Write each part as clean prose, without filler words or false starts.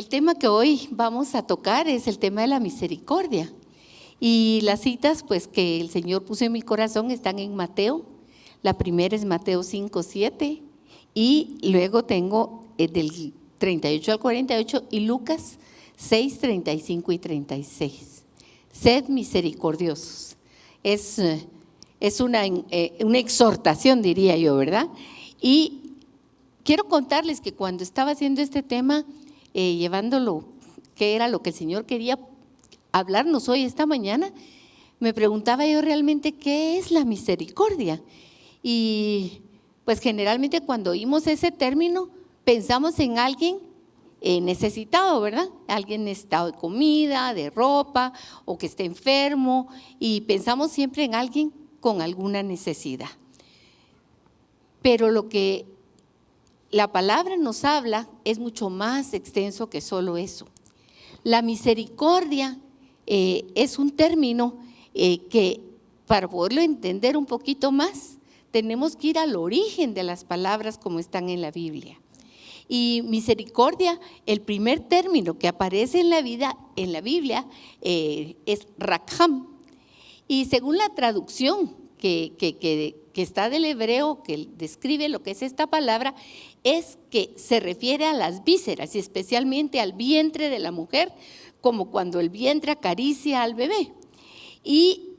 tema que hoy vamos a tocar es el tema de la misericordia. Y las citas pues que el Señor puso en mi corazón están en Mateo. La primera es Mateo 5:7 y luego tengo del 38 al 48 y Lucas 6:35 y 36. Sed misericordiosos. Es una exhortación, diría yo, ¿verdad? Y quiero contarles que cuando estaba haciendo este tema, llevándolo, qué era lo que el Señor quería hablarnos hoy, esta mañana, me preguntaba yo realmente qué es la misericordia. Y pues generalmente cuando oímos ese término, pensamos en alguien necesitado, ¿verdad? Alguien necesitado de comida, de ropa, o que esté enfermo, y pensamos siempre en alguien con alguna necesidad. Pero lo que la palabra nos habla es mucho más extenso que solo eso. La misericordia es un término que para poderlo entender un poquito más, tenemos que ir al origen de las palabras como están en la Biblia. Y misericordia, el primer término que aparece en la Biblia es rakham. Y según la traducción que está del hebreo, que describe lo que es esta palabra, es que se refiere a las vísceras y especialmente al vientre de la mujer, como cuando el vientre acaricia al bebé. Y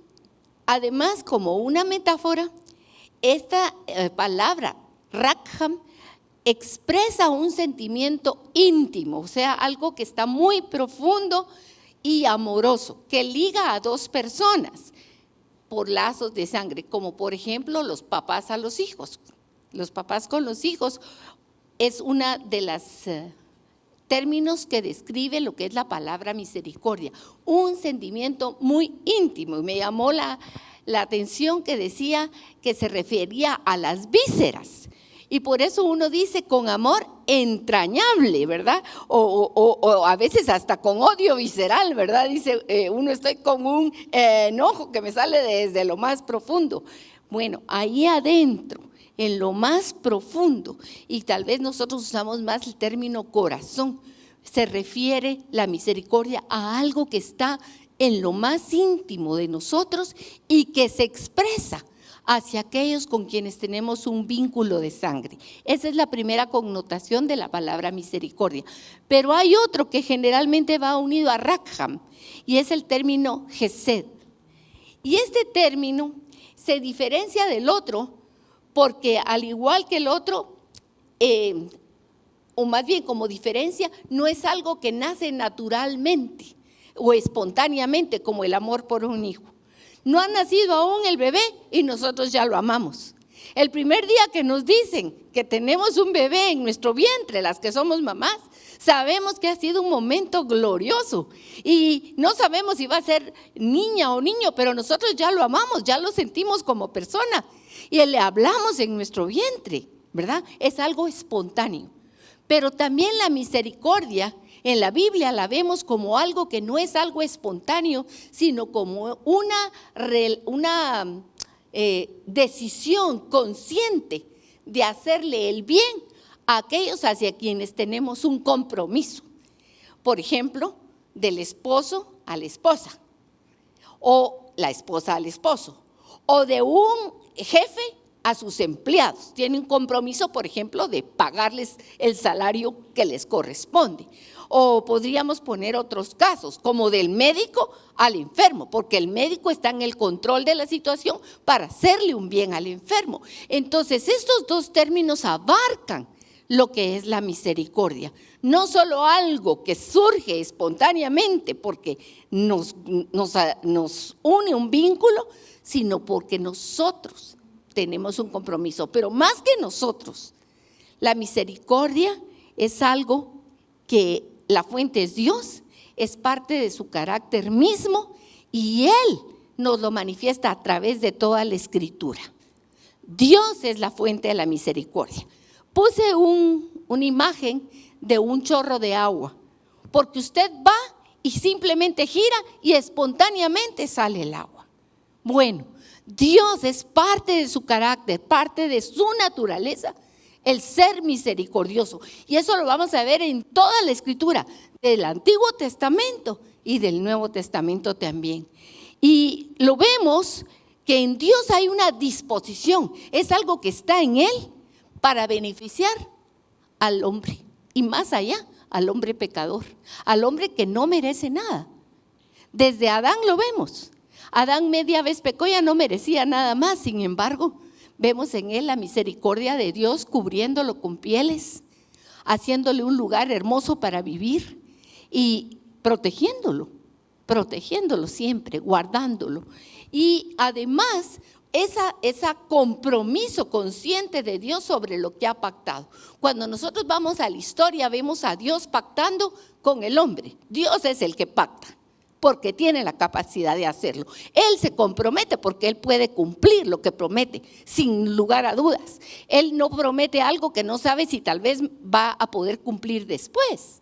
además, como una metáfora, esta palabra rakham expresa un sentimiento íntimo, o sea, algo que está muy profundo y amoroso, que liga a dos personas por lazos de sangre, como por ejemplo los papás a los hijos. Los papás con los hijos es una de las términos que describe lo que es la palabra misericordia, un sentimiento muy íntimo. Y me llamó la atención que decía que se refería a las vísceras. Y por eso uno dice con amor entrañable, ¿verdad? O a veces hasta con odio visceral, ¿verdad? Dice uno, estoy con un enojo que me sale desde lo más profundo. Bueno, ahí adentro, en lo más profundo, y tal vez nosotros usamos más el término corazón, se refiere la misericordia a algo que está en lo más íntimo de nosotros y que se expresa hacia aquellos con quienes tenemos un vínculo de sangre. Esa es la primera connotación de la palabra misericordia. Pero hay otro que generalmente va unido a rakham y es el término gesed. Y este término se diferencia del otro porque al igual que el otro, o más bien como diferencia, no es algo que nace naturalmente o espontáneamente como el amor por un hijo. No ha nacido aún el bebé y nosotros ya lo amamos. El primer día que nos dicen que tenemos un bebé en nuestro vientre, las que somos mamás, sabemos que ha sido un momento glorioso y no sabemos si va a ser niña o niño, pero nosotros ya lo amamos, ya lo sentimos como persona y le hablamos en nuestro vientre, ¿verdad? Es algo espontáneo. Pero también la misericordia en la Biblia la vemos como algo que no es algo espontáneo, sino como una decisión consciente de hacerle el bien a aquellos hacia quienes tenemos un compromiso. Por ejemplo, del esposo a la esposa, o la esposa al esposo, o de un jefe a sus empleados. Tiene un compromiso, por ejemplo, de pagarles el salario que les corresponde. O podríamos poner otros casos, como del médico al enfermo, porque el médico está en el control de la situación para hacerle un bien al enfermo. Entonces, estos dos términos abarcan lo que es la misericordia. No solo algo que surge espontáneamente porque nos une un vínculo, sino porque nosotros tenemos un compromiso. Pero más que nosotros, la misericordia es algo que la fuente es Dios, es parte de su carácter mismo y Él nos lo manifiesta a través de toda la Escritura. Dios es la fuente de la misericordia. Puse una imagen de un chorro de agua, porque usted va y simplemente gira y espontáneamente sale el agua. Bueno, Dios es parte de su carácter, parte de su naturaleza, el ser misericordioso. Y eso lo vamos a ver en toda la Escritura, del Antiguo Testamento y del Nuevo Testamento también. Y lo vemos que en Dios hay una disposición, es algo que está en Él para beneficiar al hombre y más allá, al hombre pecador, al hombre que no merece nada. Desde Adán lo vemos. Adán media vez pecó, ya no merecía nada más, sin embargo, vemos en él la misericordia de Dios cubriéndolo con pieles, haciéndole un lugar hermoso para vivir y protegiéndolo siempre, guardándolo. Y además, ese compromiso consciente de Dios sobre lo que ha pactado. Cuando nosotros vamos a la historia, vemos a Dios pactando con el hombre. Dios es el que pacta, porque tiene la capacidad de hacerlo. Él se compromete porque Él puede cumplir lo que promete, sin lugar a dudas. Él no promete algo que no sabe si tal vez va a poder cumplir después.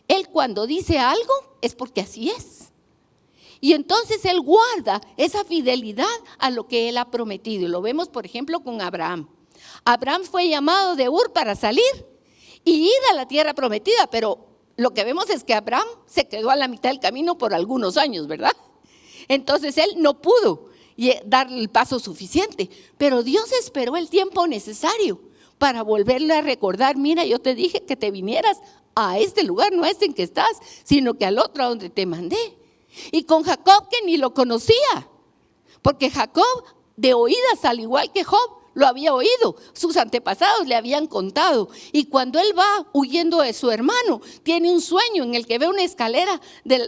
Él cuando dice algo es porque así es. Y entonces Él guarda esa fidelidad a lo que Él ha prometido. Y lo vemos, por ejemplo, con Abraham. Abraham fue llamado de Ur para salir y ir a la tierra prometida, pero lo que vemos es que Abraham se quedó a la mitad del camino por algunos años, ¿verdad? Entonces él no pudo dar el paso suficiente, pero Dios esperó el tiempo necesario para volverle a recordar: mira, yo te dije que te vinieras a este lugar, no a este en que estás, sino que al otro a donde te mandé. Y con Jacob, que ni lo conocía, porque Jacob de oídas, al igual que Job, lo había oído, sus antepasados le habían contado. Y cuando él va huyendo de su hermano, tiene un sueño en el que ve una escalera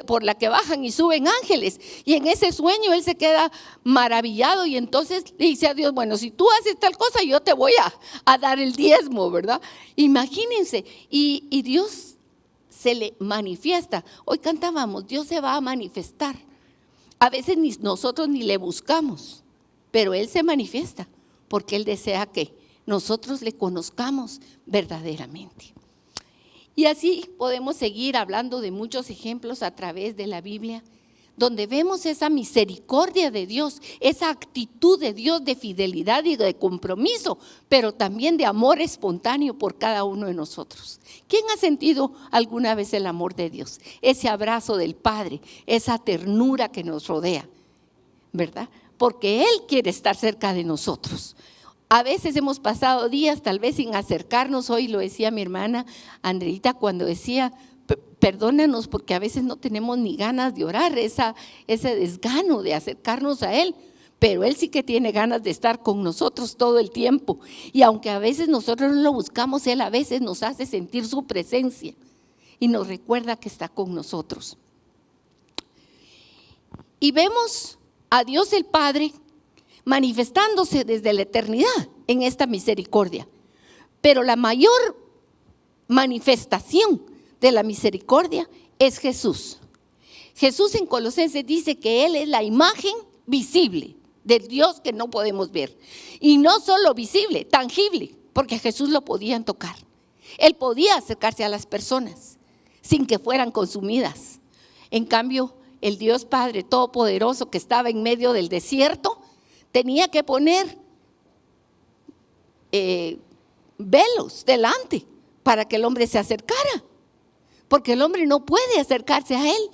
por la que bajan y suben ángeles. Y en ese sueño él se queda maravillado y entonces le dice a Dios: bueno, si tú haces tal cosa, yo te voy a dar el diezmo, ¿verdad? Imagínense, y Dios se le manifiesta. Hoy cantábamos, Dios se va a manifestar. A veces nosotros ni le buscamos, pero Él se manifiesta porque Él desea que nosotros le conozcamos verdaderamente. Y así podemos seguir hablando de muchos ejemplos a través de la Biblia, donde vemos esa misericordia de Dios, esa actitud de Dios de fidelidad y de compromiso, pero también de amor espontáneo por cada uno de nosotros. ¿Quién ha sentido alguna vez el amor de Dios? Ese abrazo del Padre, esa ternura que nos rodea, ¿verdad? Porque Él quiere estar cerca de nosotros. A veces hemos pasado días tal vez sin acercarnos. Hoy lo decía mi hermana Andreita cuando decía: perdónanos porque a veces no tenemos ni ganas de orar, ese desgano de acercarnos a Él, pero Él sí que tiene ganas de estar con nosotros todo el tiempo. Y aunque a veces nosotros no lo buscamos, Él a veces nos hace sentir su presencia y nos recuerda que está con nosotros. Y vemos a Dios el Padre manifestándose desde la eternidad en esta misericordia, pero la mayor manifestación de la misericordia es Jesús. Jesús en Colosenses dice que Él es la imagen visible del Dios que no podemos ver. Y no solo visible, tangible, porque Jesús lo podían tocar. Él podía acercarse a las personas sin que fueran consumidas. En cambio, el Dios Padre Todopoderoso que estaba en medio del desierto tenía que poner velos delante para que el hombre se acercara. Porque el hombre no puede acercarse a Él,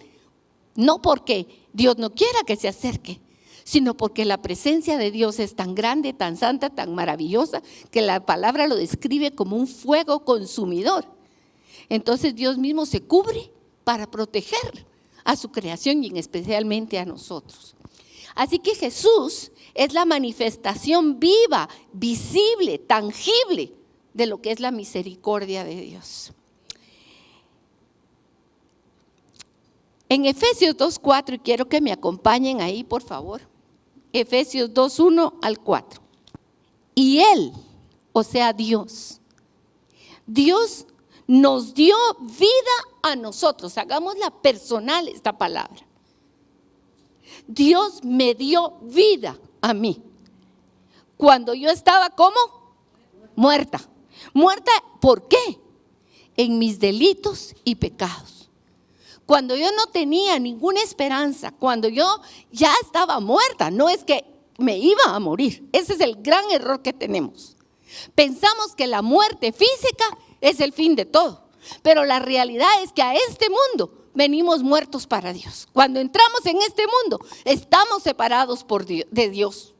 no porque Dios no quiera que se acerque, sino porque la presencia de Dios es tan grande, tan santa, tan maravillosa, que la palabra lo describe como un fuego consumidor. Entonces Dios mismo se cubre para proteger a su creación y especialmente a nosotros. Así que Jesús es la manifestación viva, visible, tangible de lo que es la misericordia de Dios. En Efesios 2:4, y quiero que me acompañen ahí, por favor. Efesios 2:1 al 4. Y Él, o sea Dios nos dio vida a nosotros. Hagámosla personal esta palabra. Dios me dio vida a mí. Cuando yo estaba ¿cómo? Muerta. ¿Muerta por qué? En mis delitos y pecados. Cuando yo no tenía ninguna esperanza, cuando yo ya estaba muerta, no es que me iba a morir. Ese es el gran error que tenemos. Pensamos que la muerte física es el fin de todo, pero la realidad es que a este mundo venimos muertos para Dios. Cuando entramos en este mundo, estamos separados de Dios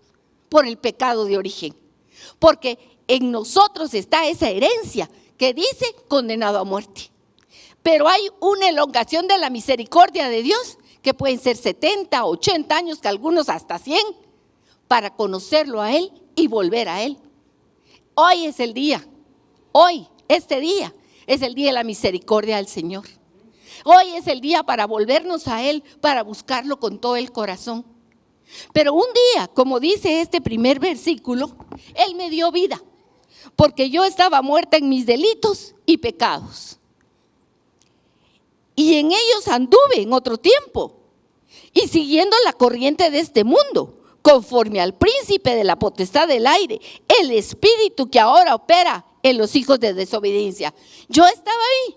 por el pecado de origen, porque en nosotros está esa herencia que dice condenado a muerte. Pero hay una elongación de la misericordia de Dios que pueden ser 70, 80 años, que algunos hasta 100, para conocerlo a Él y volver a Él. Hoy es el día, este día es el día de la misericordia del Señor. Hoy es el día para volvernos a Él, para buscarlo con todo el corazón. Pero un día, como dice este primer versículo, Él me dio vida, porque yo estaba muerta en mis delitos y pecados. Y en ellos anduve en otro tiempo, y siguiendo la corriente de este mundo, conforme al príncipe de la potestad del aire, el espíritu que ahora opera en los hijos de desobediencia. Yo estaba ahí.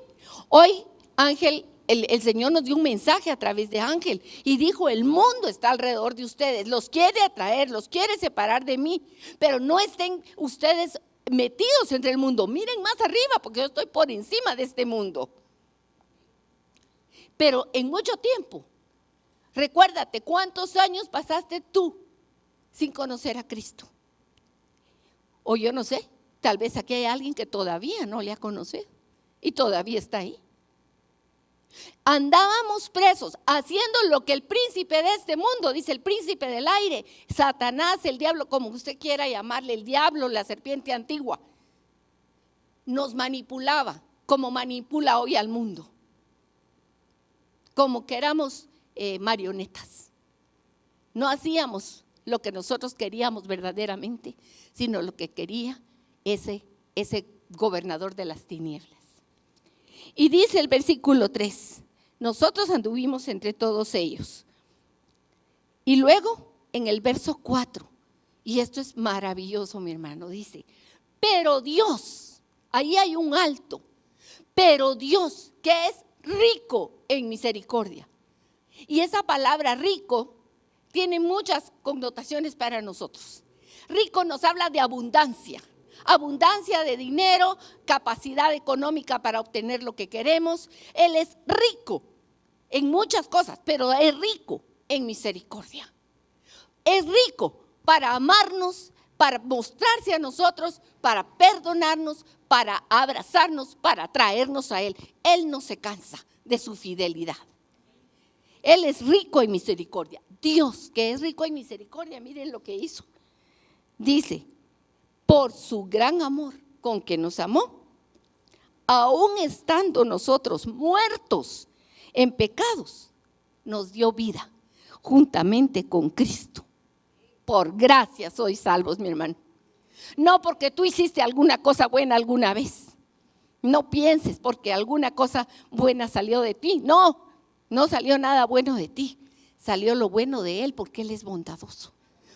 Hoy, Ángel, el Señor nos dio un mensaje a través de Ángel y dijo: el mundo está alrededor de ustedes, los quiere atraer, los quiere separar de mí, pero no estén ustedes metidos entre el mundo, miren más arriba, porque yo estoy por encima de este mundo. Pero en mucho tiempo, recuérdate, ¿cuántos años pasaste tú sin conocer a Cristo? O yo no sé, tal vez aquí hay alguien que todavía no le ha conocido y todavía está ahí. Andábamos presos, haciendo lo que el príncipe de este mundo, dice el príncipe del aire, Satanás, el diablo, como usted quiera llamarle, el diablo, la serpiente antigua, nos manipulaba como manipula hoy al mundo, como que éramos marionetas. No hacíamos lo que nosotros queríamos verdaderamente, sino lo que quería ese gobernador de las tinieblas. Y dice el versículo 3, nosotros anduvimos entre todos ellos. Y luego en el verso 4, y esto es maravilloso, mi hermano, dice: pero Dios, ahí hay un alto, pero Dios, que es rico en misericordia. Y esa palabra rico tiene muchas connotaciones para nosotros. Rico nos habla de abundancia. Abundancia de dinero, capacidad económica para obtener lo que queremos. Él es rico en muchas cosas, pero es rico en misericordia. Es rico para amarnos, para mostrarse a nosotros, para perdonarnos, para abrazarnos, para traernos a Él. Él no se cansa de su fidelidad. Él es rico en misericordia. Dios, que es rico en misericordia, miren lo que hizo. Dice: por su gran amor con que nos amó, aún estando nosotros muertos en pecados, nos dio vida juntamente con Cristo. Por gracia sois salvos, mi hermano. No porque tú hiciste alguna cosa buena alguna vez. No pienses porque alguna cosa buena salió de ti. No, no salió nada bueno de ti. Salió lo bueno de Él, porque Él es bondadoso,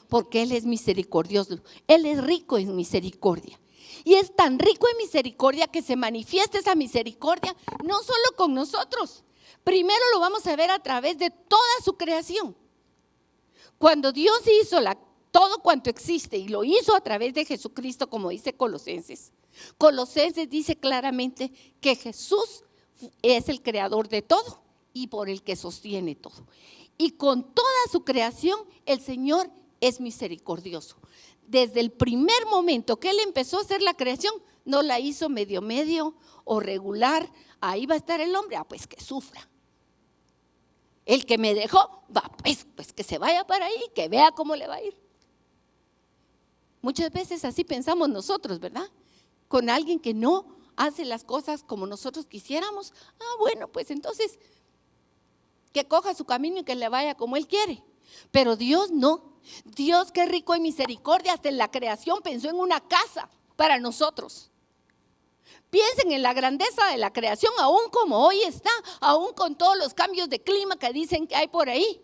porque Él es misericordioso. Él es rico en misericordia. Y es tan rico en misericordia que se manifiesta esa misericordia no solo con nosotros. Primero lo vamos a ver a través de toda su creación. Cuando Dios hizo todo cuanto existe, y lo hizo a través de Jesucristo, como dice Colosenses. Colosenses dice claramente que Jesús es el creador de todo y por el que sostiene todo. Y con toda su creación, el Señor es misericordioso. Desde el primer momento que Él empezó a hacer la creación, no la hizo medio o regular. Ahí va a estar el hombre, pues que sufra. El que me dejó, pues que se vaya para ahí, que vea cómo le va a ir. Muchas veces así pensamos nosotros, ¿verdad? Con alguien que no hace las cosas como nosotros quisiéramos. Bueno, pues entonces que coja su camino y que le vaya como Él quiere. Pero Dios no. Dios, que es rico en misericordia, hasta en la creación pensó en una casa para nosotros. Piensen en la grandeza de la creación, aún como hoy está, aún con todos los cambios de clima que dicen que hay por ahí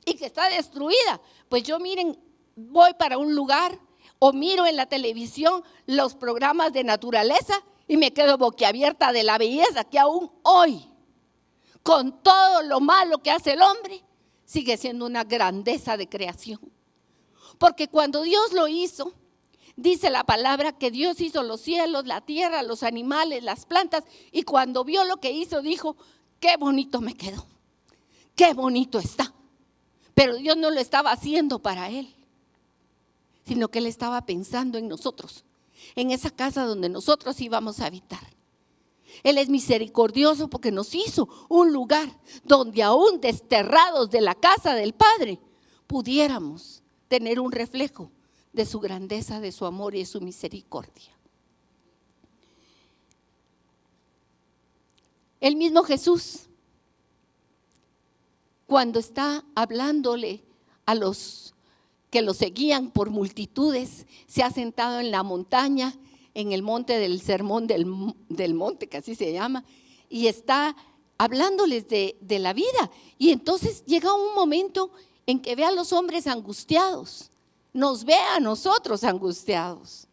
y que está destruida. Pues yo, miren, voy para un lugar o miro en la televisión los programas de naturaleza y me quedo boquiabierta de la belleza que aún hoy, con todo lo malo que hace el hombre, sigue siendo una grandeza de creación. Porque cuando Dios lo hizo, Dice la palabra que Dios hizo los cielos, la tierra, los animales, las plantas, y cuando vio lo que hizo dijo, qué bonito me quedó, qué bonito está. Pero Dios no lo estaba haciendo para él, sino que él estaba pensando en nosotros, en esa casa donde nosotros íbamos a habitar. Él es misericordioso porque nos hizo un lugar donde aún desterrados de la casa del Padre pudiéramos tener un reflejo de su grandeza, de su amor y de su misericordia. El mismo Jesús, cuando está hablándole a los que lo seguían por multitudes, se ha sentado en la montaña, en el monte del sermón del monte, que así se llama, y está hablándoles de la vida. Y entonces llega un momento en que ve a los hombres angustiados, nos ve a nosotros angustiados,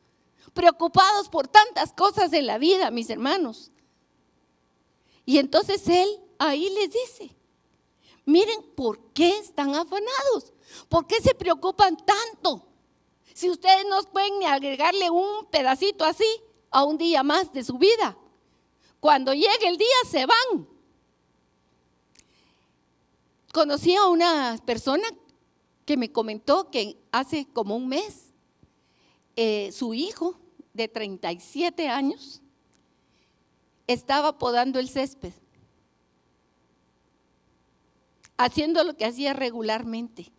preocupados por tantas cosas en la vida, mis hermanos. Y entonces él ahí les dice, miren, ¿por qué están afanados? ¿Por qué se preocupan tanto? Si ustedes no pueden ni agregarle un pedacito así a un día más de su vida. Cuando llegue el día se van. Conocí a una persona que me comentó que hace como un mes su hijo de 37 años estaba podando el césped, haciendo lo que hacía regularmente.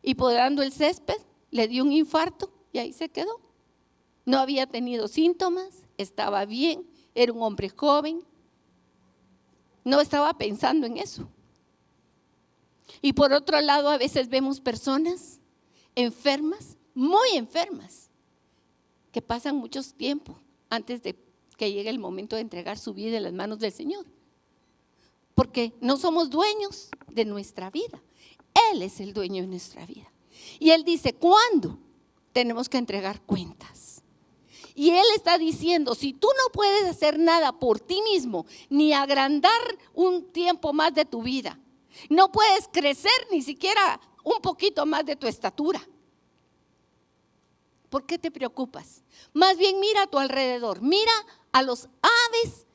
Y podando el césped le dio un infarto y ahí se quedó. No había tenido síntomas, estaba bien, era un hombre joven, no estaba pensando en eso. Y por otro lado, a veces vemos personas enfermas, muy enfermas, que pasan mucho tiempo antes de que llegue el momento de entregar su vida en las manos del Señor. Porque no somos dueños de nuestra vida, Él es el dueño de nuestra vida. Y Él dice, ¿cuándo tenemos que entregar cuentas? Y Él está diciendo, si tú no puedes hacer nada por ti mismo, ni agrandar un tiempo más de tu vida, no puedes crecer ni siquiera un poquito más de tu estatura, ¿por qué te preocupas? Más bien mira a tu alrededor, mira a los aves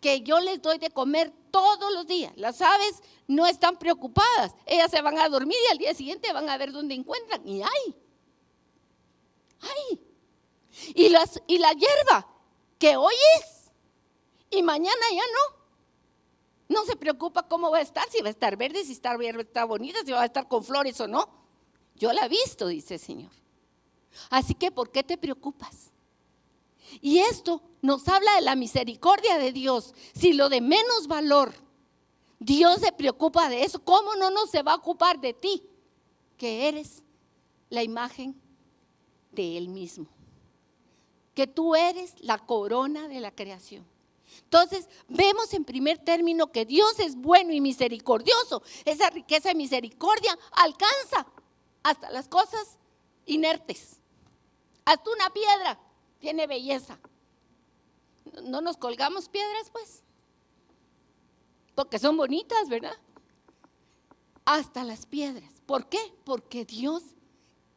que yo les doy de comer todos los días. Las aves no están preocupadas, ellas se van a dormir y al día siguiente van a ver dónde encuentran. Y hay. Y la hierba que hoy es y mañana ya no se preocupa cómo va a estar, si va a estar verde, si está verde, está bonita, si va a estar con flores o no. Yo la he visto, dice el Señor. Así que ¿por qué te preocupas? Y esto nos habla de la misericordia de Dios. Si lo de menos valor, Dios se preocupa de eso, ¿cómo no se va a ocupar de ti? Que eres la imagen de Él mismo, que tú eres la corona de la creación. Entonces vemos en primer término que Dios es bueno y misericordioso. Esa riqueza de misericordia alcanza hasta las cosas inertes, hasta una piedra tiene belleza. No nos colgamos piedras, pues, porque son bonitas, ¿verdad? Hasta las piedras. ¿Por qué? Porque Dios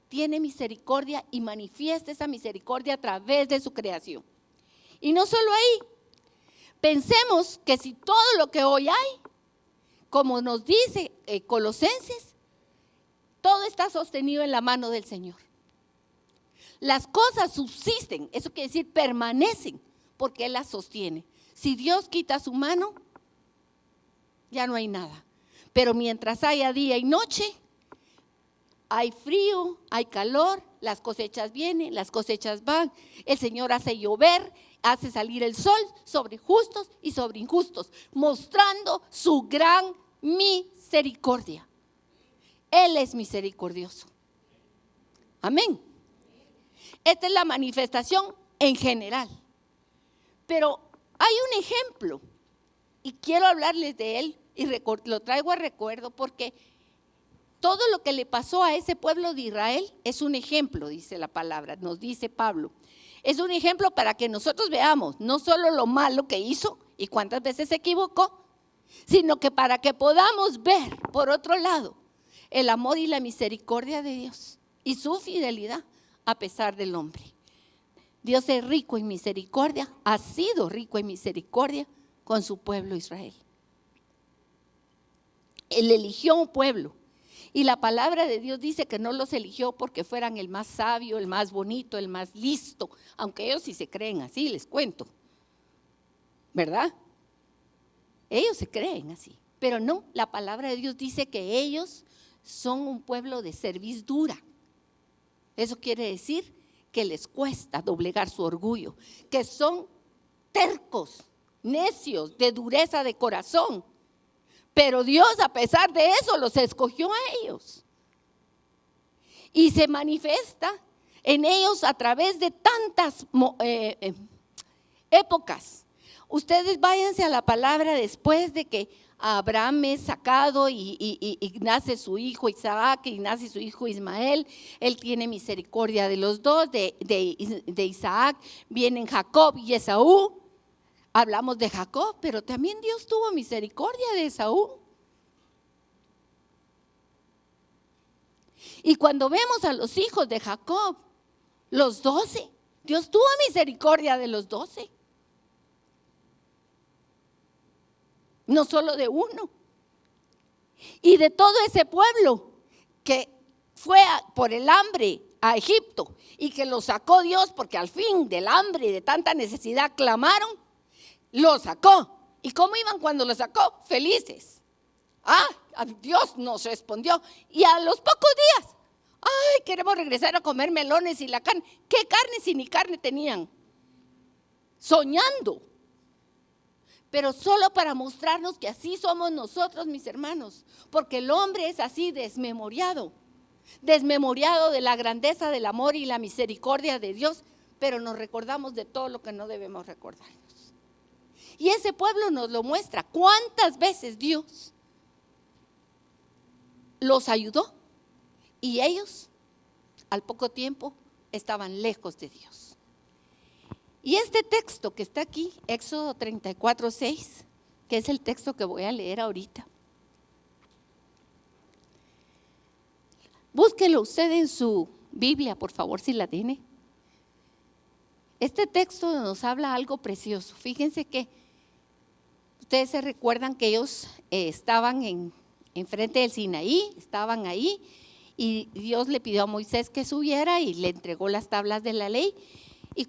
tiene misericordia y manifiesta esa misericordia a través de su creación. Y no solo ahí, pensemos que si todo lo que hoy hay, como nos dice Colosenses, todo está sostenido en la mano del Señor. Las cosas subsisten, eso quiere decir permanecen, porque Él las sostiene. Si Dios quita su mano, ya no hay nada. Pero mientras haya día y noche, hay frío, hay calor, las cosechas vienen, las cosechas van. El Señor hace llover, hace salir el sol sobre justos y sobre injustos, mostrando su gran misericordia. Él es misericordioso. Amén. Esta es la manifestación en general. Pero hay un ejemplo y quiero hablarles de él y lo traigo a recuerdo porque todo lo que le pasó a ese pueblo de Israel es un ejemplo, dice la palabra, nos dice Pablo. Es un ejemplo para que nosotros veamos no solo lo malo que hizo y cuántas veces se equivocó, sino que para que podamos ver, por otro lado, el amor y la misericordia de Dios y su fidelidad a pesar del hombre. Dios es rico en misericordia, ha sido rico en misericordia con su pueblo Israel. Él eligió un pueblo y la palabra de Dios dice que no los eligió porque fueran el más sabio, el más bonito, el más listo, aunque ellos sí se creen así, les cuento, ¿verdad? Ellos se creen así, pero no, la palabra de Dios dice que ellos son un pueblo de cerviz dura. Eso quiere decir que les cuesta doblegar su orgullo, que son tercos, necios, de dureza de corazón. Pero Dios, a pesar de eso, los escogió a ellos. Y se manifiesta en ellos a través de tantas épocas. Ustedes váyanse a la palabra después de que Abraham es sacado y nace su hijo Isaac y nace su hijo Ismael. Él tiene misericordia de los dos, de Isaac. Vienen Jacob y Esaú. Hablamos de Jacob, pero también Dios tuvo misericordia de Esaú. Y cuando vemos a los hijos de Jacob, los 12, Dios tuvo misericordia de los 12. No solo de uno. Y de todo ese pueblo que fue por el hambre a Egipto y que lo sacó Dios porque al fin del hambre y de tanta necesidad clamaron, lo sacó. ¿Y cómo iban cuando lo sacó? Felices. Dios nos respondió. Y a los pocos días, queremos regresar a comer melones y la carne. ¿Qué carne si ni carne tenían? Soñando. Pero solo para mostrarnos que así somos nosotros, mis hermanos. Porque el hombre es así, desmemoriado de la grandeza del amor y la misericordia de Dios. Pero nos recordamos de todo lo que no debemos recordarnos. Y ese pueblo nos lo muestra. ¿Cuántas veces Dios los ayudó? Y ellos, al poco tiempo, estaban lejos de Dios. Y este texto que está aquí, Éxodo 34:6, que es el texto que voy a leer ahorita. Búsquelo usted en su Biblia, por favor, si la tiene. Este texto nos habla algo precioso. Fíjense que ustedes se recuerdan que ellos estaban en frente del Sinaí, estaban ahí y Dios le pidió a Moisés que subiera y le entregó las tablas de la ley y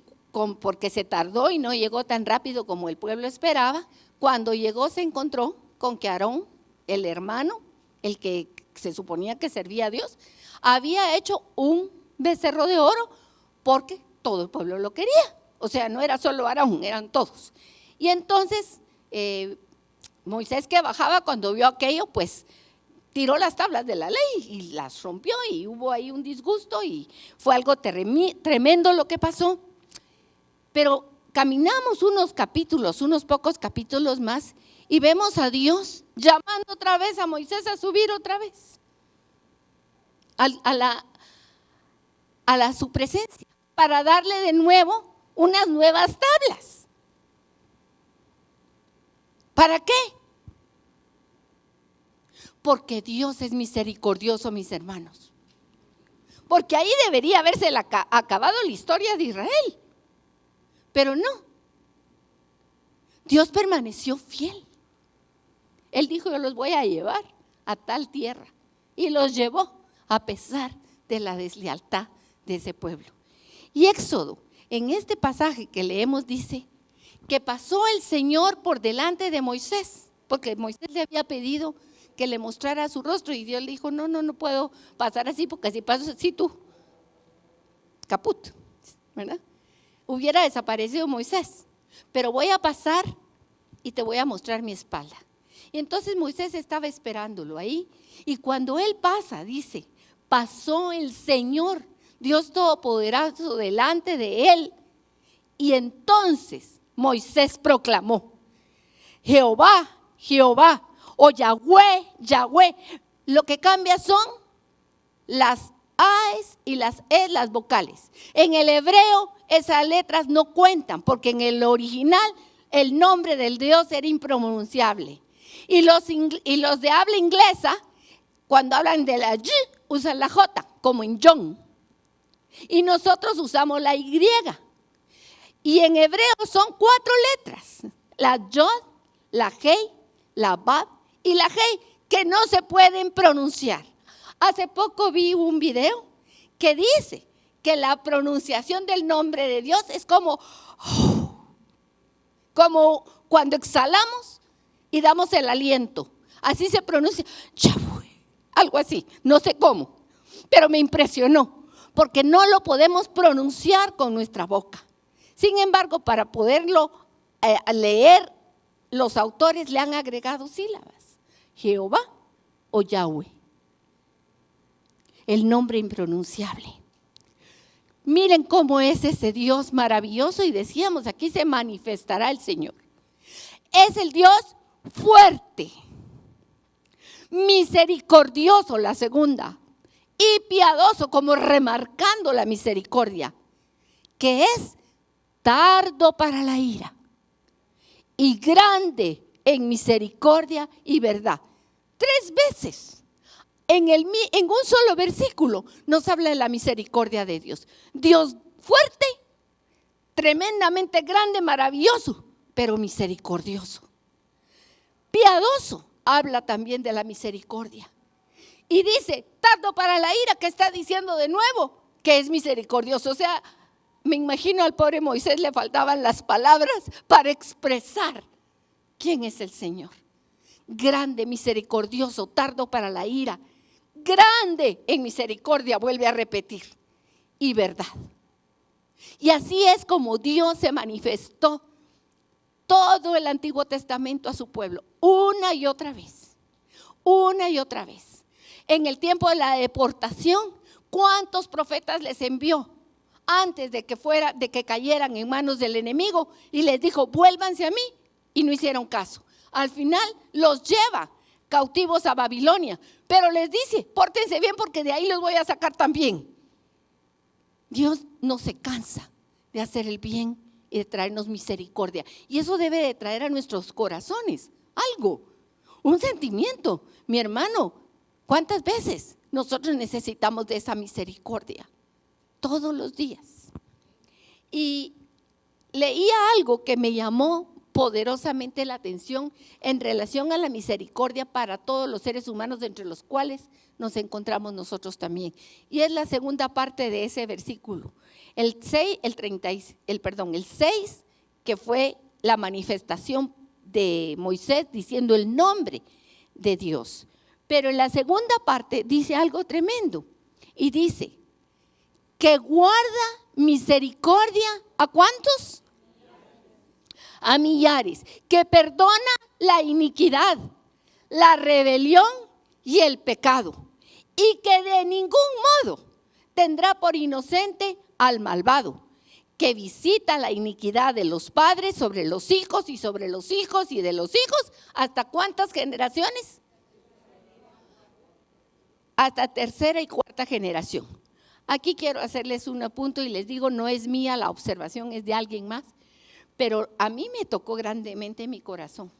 porque se tardó y no llegó tan rápido como el pueblo esperaba. Cuando llegó se encontró con que Aarón, el hermano, el que se suponía que servía a Dios, había hecho un becerro de oro porque todo el pueblo lo quería. O sea, no era solo Aarón, eran todos. Y entonces Moisés, que bajaba, cuando vio aquello, pues tiró las tablas de la ley y las rompió y hubo ahí un disgusto y fue algo tremendo lo que pasó. Pero caminamos unos pocos capítulos más y vemos a Dios llamando otra vez a Moisés a subir otra vez a su presencia para darle de nuevo unas nuevas tablas. ¿Para qué? Porque Dios es misericordioso, mis hermanos. Porque ahí debería haberse acabado la historia de Israel. Pero no. Dios permaneció fiel. Él dijo: yo los voy a llevar a tal tierra. Y los llevó a pesar de la deslealtad de ese pueblo. Y Éxodo, en este pasaje que leemos, dice que pasó el Señor por delante de Moisés, porque Moisés le había pedido que le mostrara su rostro y Dios le dijo: no puedo pasar así, porque si paso así tú, caput, ¿verdad? Hubiera desaparecido Moisés, pero voy a pasar y te voy a mostrar mi espalda. Y entonces Moisés estaba esperándolo ahí y cuando él pasa, dice, pasó el Señor, Dios Todopoderoso, delante de él. Y entonces Moisés proclamó: Jehová, Jehová, o Yahweh, Yahweh. Lo que cambia son las A's y las E, las vocales. En el hebreo esas letras no cuentan porque en el original el nombre del Dios era impronunciable. Y los de habla inglesa, cuando hablan de la Y, usan la J, como en John. y nosotros usamos la Y. Y en hebreo son 4 letras, la Yod, la Hei, la Bab y la Hei, que no se pueden pronunciar. Hace poco vi un video que dice que la pronunciación del nombre de Dios es como cuando exhalamos y damos el aliento. Así se pronuncia, algo así, no sé cómo, pero me impresionó, porque no lo podemos pronunciar con nuestra boca. Sin embargo, para poderlo leer, los autores le han agregado sílabas, Jehová o Yahweh, el nombre impronunciable. Miren cómo es ese Dios maravilloso, y decíamos, aquí se manifestará el Señor. Es el Dios fuerte, misericordioso, la segunda, y piadoso, como remarcando la misericordia, que es tardo para la ira y grande en misericordia y verdad. 3 veces. En un solo versículo nos habla de la misericordia de Dios. Dios fuerte, tremendamente grande, maravilloso, pero misericordioso. Piadoso, habla también de la misericordia. Y dice, tardo para la ira, que está diciendo de nuevo que es misericordioso. O sea, me imagino al pobre Moisés le faltaban las palabras para expresar quién es el Señor. Grande, misericordioso, tardo para la ira, grande en misericordia, vuelve a repetir, y verdad. Y así es como Dios se manifestó todo el Antiguo Testamento a su pueblo, una y otra vez, una y otra vez. En el tiempo de la deportación, ¿cuántos profetas les envió antes de que cayeran en manos del enemigo? Y les dijo, vuélvanse a mí, y no hicieron caso. Al final los lleva cautivos a Babilonia, pero les dice, pórtense bien porque de ahí los voy a sacar también. Dios no se cansa de hacer el bien y de traernos misericordia, y eso debe de traer a nuestros corazones algo, un sentimiento. Mi hermano, ¿cuántas veces nosotros necesitamos de esa misericordia? Todos los días. Y leía algo que me llamó poderosamente la atención en relación a la misericordia para todos los seres humanos, entre los cuales nos encontramos nosotros también. Y es la segunda parte de ese versículo. El 6, que fue la manifestación de Moisés diciendo el nombre de Dios. Pero en la segunda parte dice algo tremendo. Y dice, que guarda misericordia, ¿a cuántos? A millares, que perdona la iniquidad, la rebelión y el pecado, y que de ningún modo tendrá por inocente al malvado, que visita la iniquidad de los padres sobre los hijos y sobre los hijos y de los hijos, ¿hasta cuántas generaciones? Hasta 3ª y 4ª generación. Aquí quiero hacerles un apunto y les digo, no es mía la observación, es de alguien más. Pero a mí me tocó grandemente mi corazón,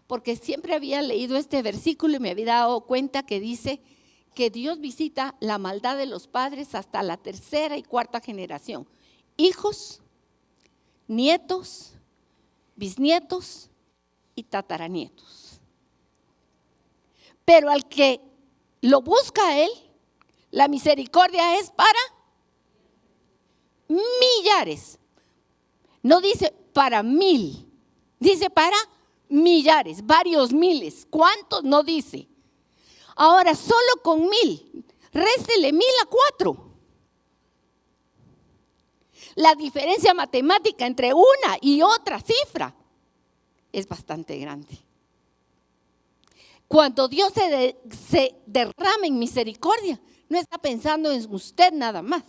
porque siempre había leído este versículo y me había dado cuenta que dice que Dios visita la maldad de los padres hasta la 3ª y 4ª generación. Hijos, nietos, bisnietos y tataranietos. Pero al que lo busca a él, la misericordia es para millares. No dice para 1000, dice para millares, varios miles. ¿Cuántos? No dice. Ahora, solo con 1000, réstele 1000 a 4. La diferencia matemática entre una y otra cifra es bastante grande. Cuando Dios se derrama en misericordia, no está pensando en usted nada más.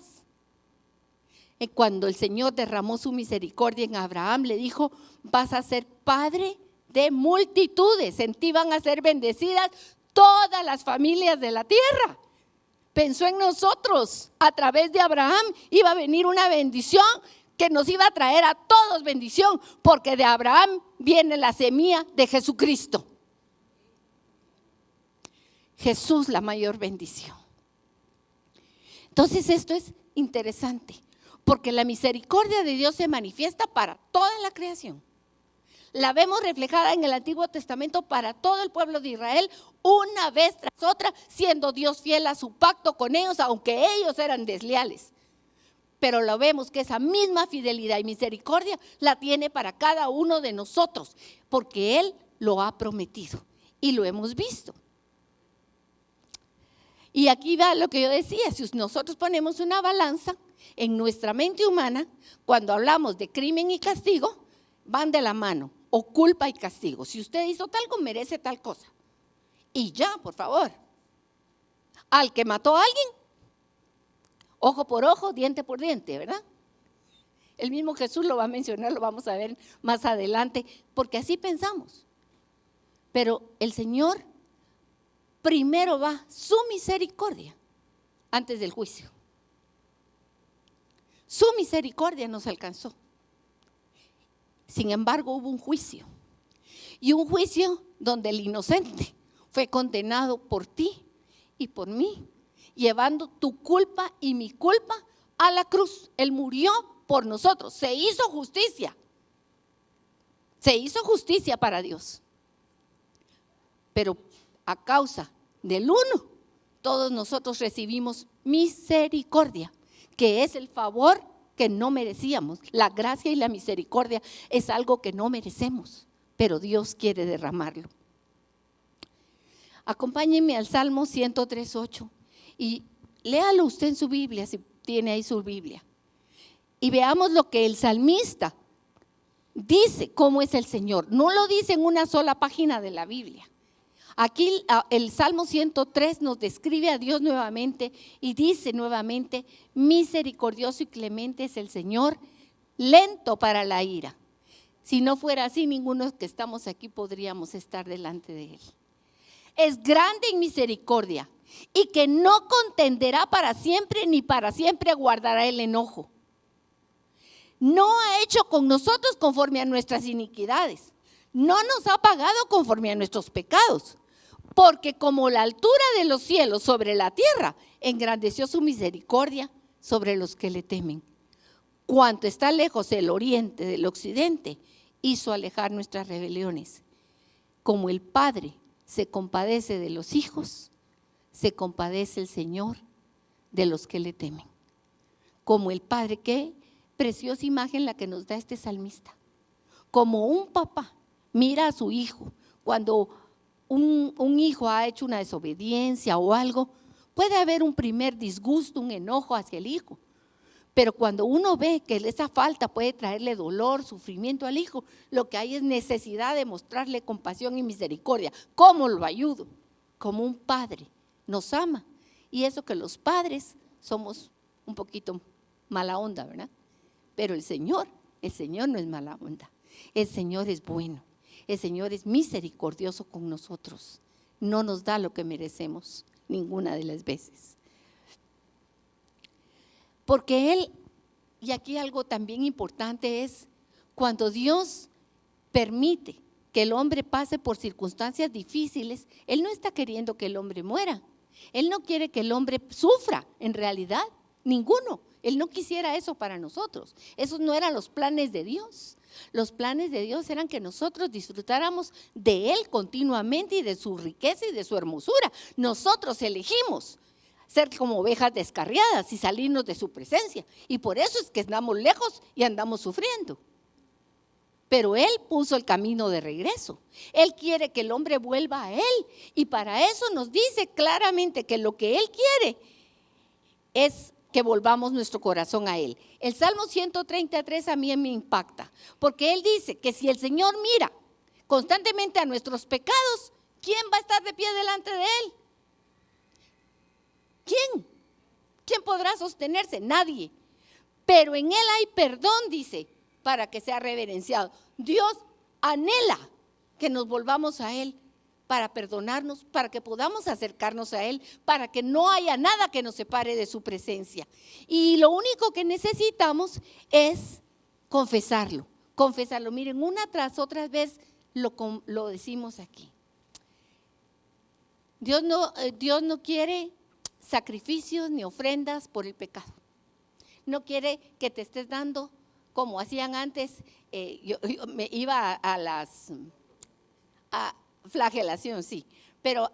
Cuando el Señor derramó su misericordia en Abraham, le dijo, vas a ser padre de multitudes, en ti van a ser bendecidas todas las familias de la tierra. Pensó en nosotros, a través de Abraham iba a venir una bendición que nos iba a traer a todos bendición, porque de Abraham viene la semilla de Jesucristo. Jesús, la mayor bendición. Entonces esto es interesante, porque la misericordia de Dios se manifiesta para toda la creación. La vemos reflejada en el Antiguo Testamento para todo el pueblo de Israel, una vez tras otra, siendo Dios fiel a su pacto con ellos, aunque ellos eran desleales. Pero lo vemos que esa misma fidelidad y misericordia la tiene para cada uno de nosotros, porque Él lo ha prometido y lo hemos visto. Y aquí va lo que yo decía, si nosotros ponemos una balanza en nuestra mente humana, cuando hablamos de crimen y castigo, van de la mano, o culpa y castigo. Si usted hizo talgo, merece tal cosa. Y ya, por favor, al que mató a alguien, ojo por ojo, diente por diente, ¿verdad? El mismo Jesús lo va a mencionar, lo vamos a ver más adelante, porque así pensamos. Pero el Señor primero va su misericordia antes del juicio. Su misericordia nos alcanzó. Sin embargo, hubo un juicio. Y un juicio donde el inocente fue condenado por ti y por mí, llevando tu culpa y mi culpa a la cruz. Él murió por nosotros. Se hizo justicia. Se hizo justicia para Dios. Pero a causa del uno, todos nosotros recibimos misericordia, que es el favor que no merecíamos. La gracia y la misericordia es algo que no merecemos, pero Dios quiere derramarlo. Acompáñenme al Salmo 103:8 y léalo usted en su Biblia, si tiene ahí su Biblia. Y veamos lo que el salmista dice, cómo es el Señor. No lo dice en una sola página de la Biblia. Aquí el Salmo 103 nos describe a Dios nuevamente y dice nuevamente: misericordioso y clemente es el Señor, lento para la ira. Si no fuera así, ninguno que estamos aquí podríamos estar delante de Él. Es grande en misericordia y que no contenderá para siempre, ni para siempre guardará el enojo. No ha hecho con nosotros conforme a nuestras iniquidades, no nos ha pagado conforme a nuestros pecados. Porque como la altura de los cielos sobre la tierra, engrandeció su misericordia sobre los que le temen. Cuanto está lejos el oriente del occidente, hizo alejar nuestras rebeliones. Como el Padre se compadece de los hijos, se compadece el Señor de los que le temen. Como el Padre, qué preciosa imagen la que nos da este salmista. Como un papá mira a su hijo cuando un hijo ha hecho una desobediencia o algo, puede haber un primer disgusto, un enojo hacia el hijo. Pero cuando uno ve que esa falta puede traerle dolor, sufrimiento al hijo, lo que hay es necesidad de mostrarle compasión y misericordia. ¿Cómo lo ayudo? Como un padre nos ama. Y eso que los padres somos un poquito mala onda, ¿verdad? Pero el Señor no es mala onda. El Señor es bueno. El Señor es misericordioso con nosotros. No nos da lo que merecemos ninguna de las veces. Porque Él, y aquí algo también importante es, cuando Dios permite que el hombre pase por circunstancias difíciles, Él no está queriendo que el hombre muera. Él no quiere que el hombre sufra, en realidad, ninguno. Él no quisiera eso para nosotros. Esos no eran los planes de Dios. Los planes de Dios eran que nosotros disfrutáramos de Él continuamente y de su riqueza y de su hermosura. Nosotros elegimos ser como ovejas descarriadas y salirnos de su presencia. Y por eso es que andamos lejos y andamos sufriendo. Pero Él puso el camino de regreso. Él quiere que el hombre vuelva a Él. Y para eso nos dice claramente que lo que Él quiere es que volvamos nuestro corazón a Él. El Salmo 133 a mí me impacta, porque Él dice que si el Señor mira constantemente a nuestros pecados, ¿quién va a estar de pie delante de Él? ¿Quién? ¿Quién podrá sostenerse? Nadie. Pero en Él hay perdón, dice, para que sea reverenciado. Dios anhela que nos volvamos a Él para perdonarnos, para que podamos acercarnos a Él, para que no haya nada que nos separe de su presencia. Y lo único que necesitamos es confesarlo. Miren, una tras otra vez lo decimos aquí. Dios no quiere sacrificios ni ofrendas por el pecado. No quiere que te estés dando como hacían antes. Yo me iba a flagelación, sí, pero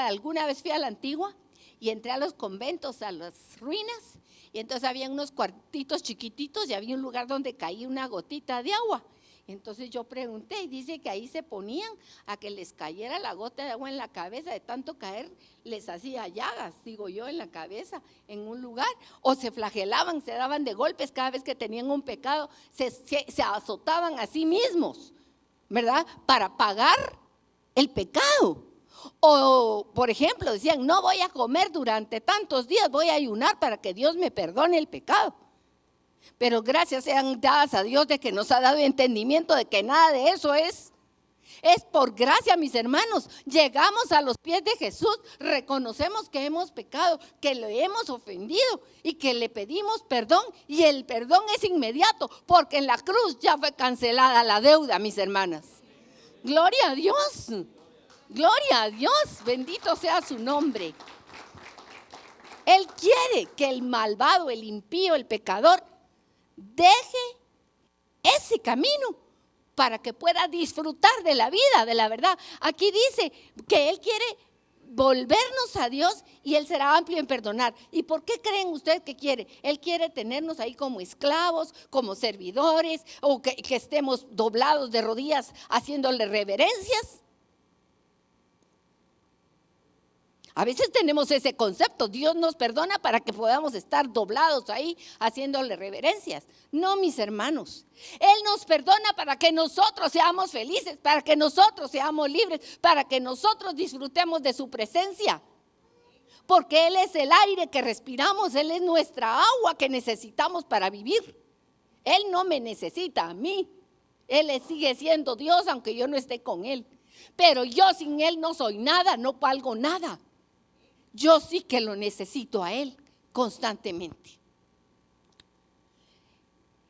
alguna vez fui a la Antigua y entré a los conventos, a las ruinas, y entonces había unos cuartitos chiquititos y había un lugar donde caía una gotita de agua. Entonces yo pregunté y dice que ahí se ponían a que les cayera la gota de agua en la cabeza, de tanto caer les hacía llagas, digo yo, en la cabeza, en un lugar, o se flagelaban, se daban de golpes cada vez que tenían un pecado, se azotaban a sí mismos, ¿verdad? Para pagar el pecado. O, por ejemplo, decían, no voy a comer durante tantos días, voy a ayunar para que Dios me perdone el pecado. Pero gracias sean dadas a Dios de que nos ha dado entendimiento de que nada de eso es por gracia, mis hermanos. Llegamos a los pies de Jesús, reconocemos que hemos pecado, que le hemos ofendido y que le pedimos perdón, y el perdón es inmediato porque en la cruz ya fue cancelada la deuda, mis hermanas. Gloria a Dios, gloria a Dios, bendito sea su nombre. Él quiere que el malvado, el impío, el pecador deje ese camino para que pueda disfrutar de la vida, de la verdad. Aquí dice que Él quiere volvernos a Dios y Él será amplio en perdonar. ¿Y por qué creen ustedes que quiere? Él quiere tenernos ahí como esclavos, como servidores, o que estemos doblados de rodillas haciéndole reverencias. A veces tenemos ese concepto, Dios nos perdona para que podamos estar doblados ahí haciéndole reverencias. No, mis hermanos, Él nos perdona para que nosotros seamos felices, para que nosotros seamos libres, para que nosotros disfrutemos de su presencia. Porque Él es el aire que respiramos, Él es nuestra agua que necesitamos para vivir. Él no me necesita a mí, Él sigue siendo Dios aunque yo no esté con Él. Pero yo sin Él no soy nada, no valgo nada. Yo sí que lo necesito a Él constantemente.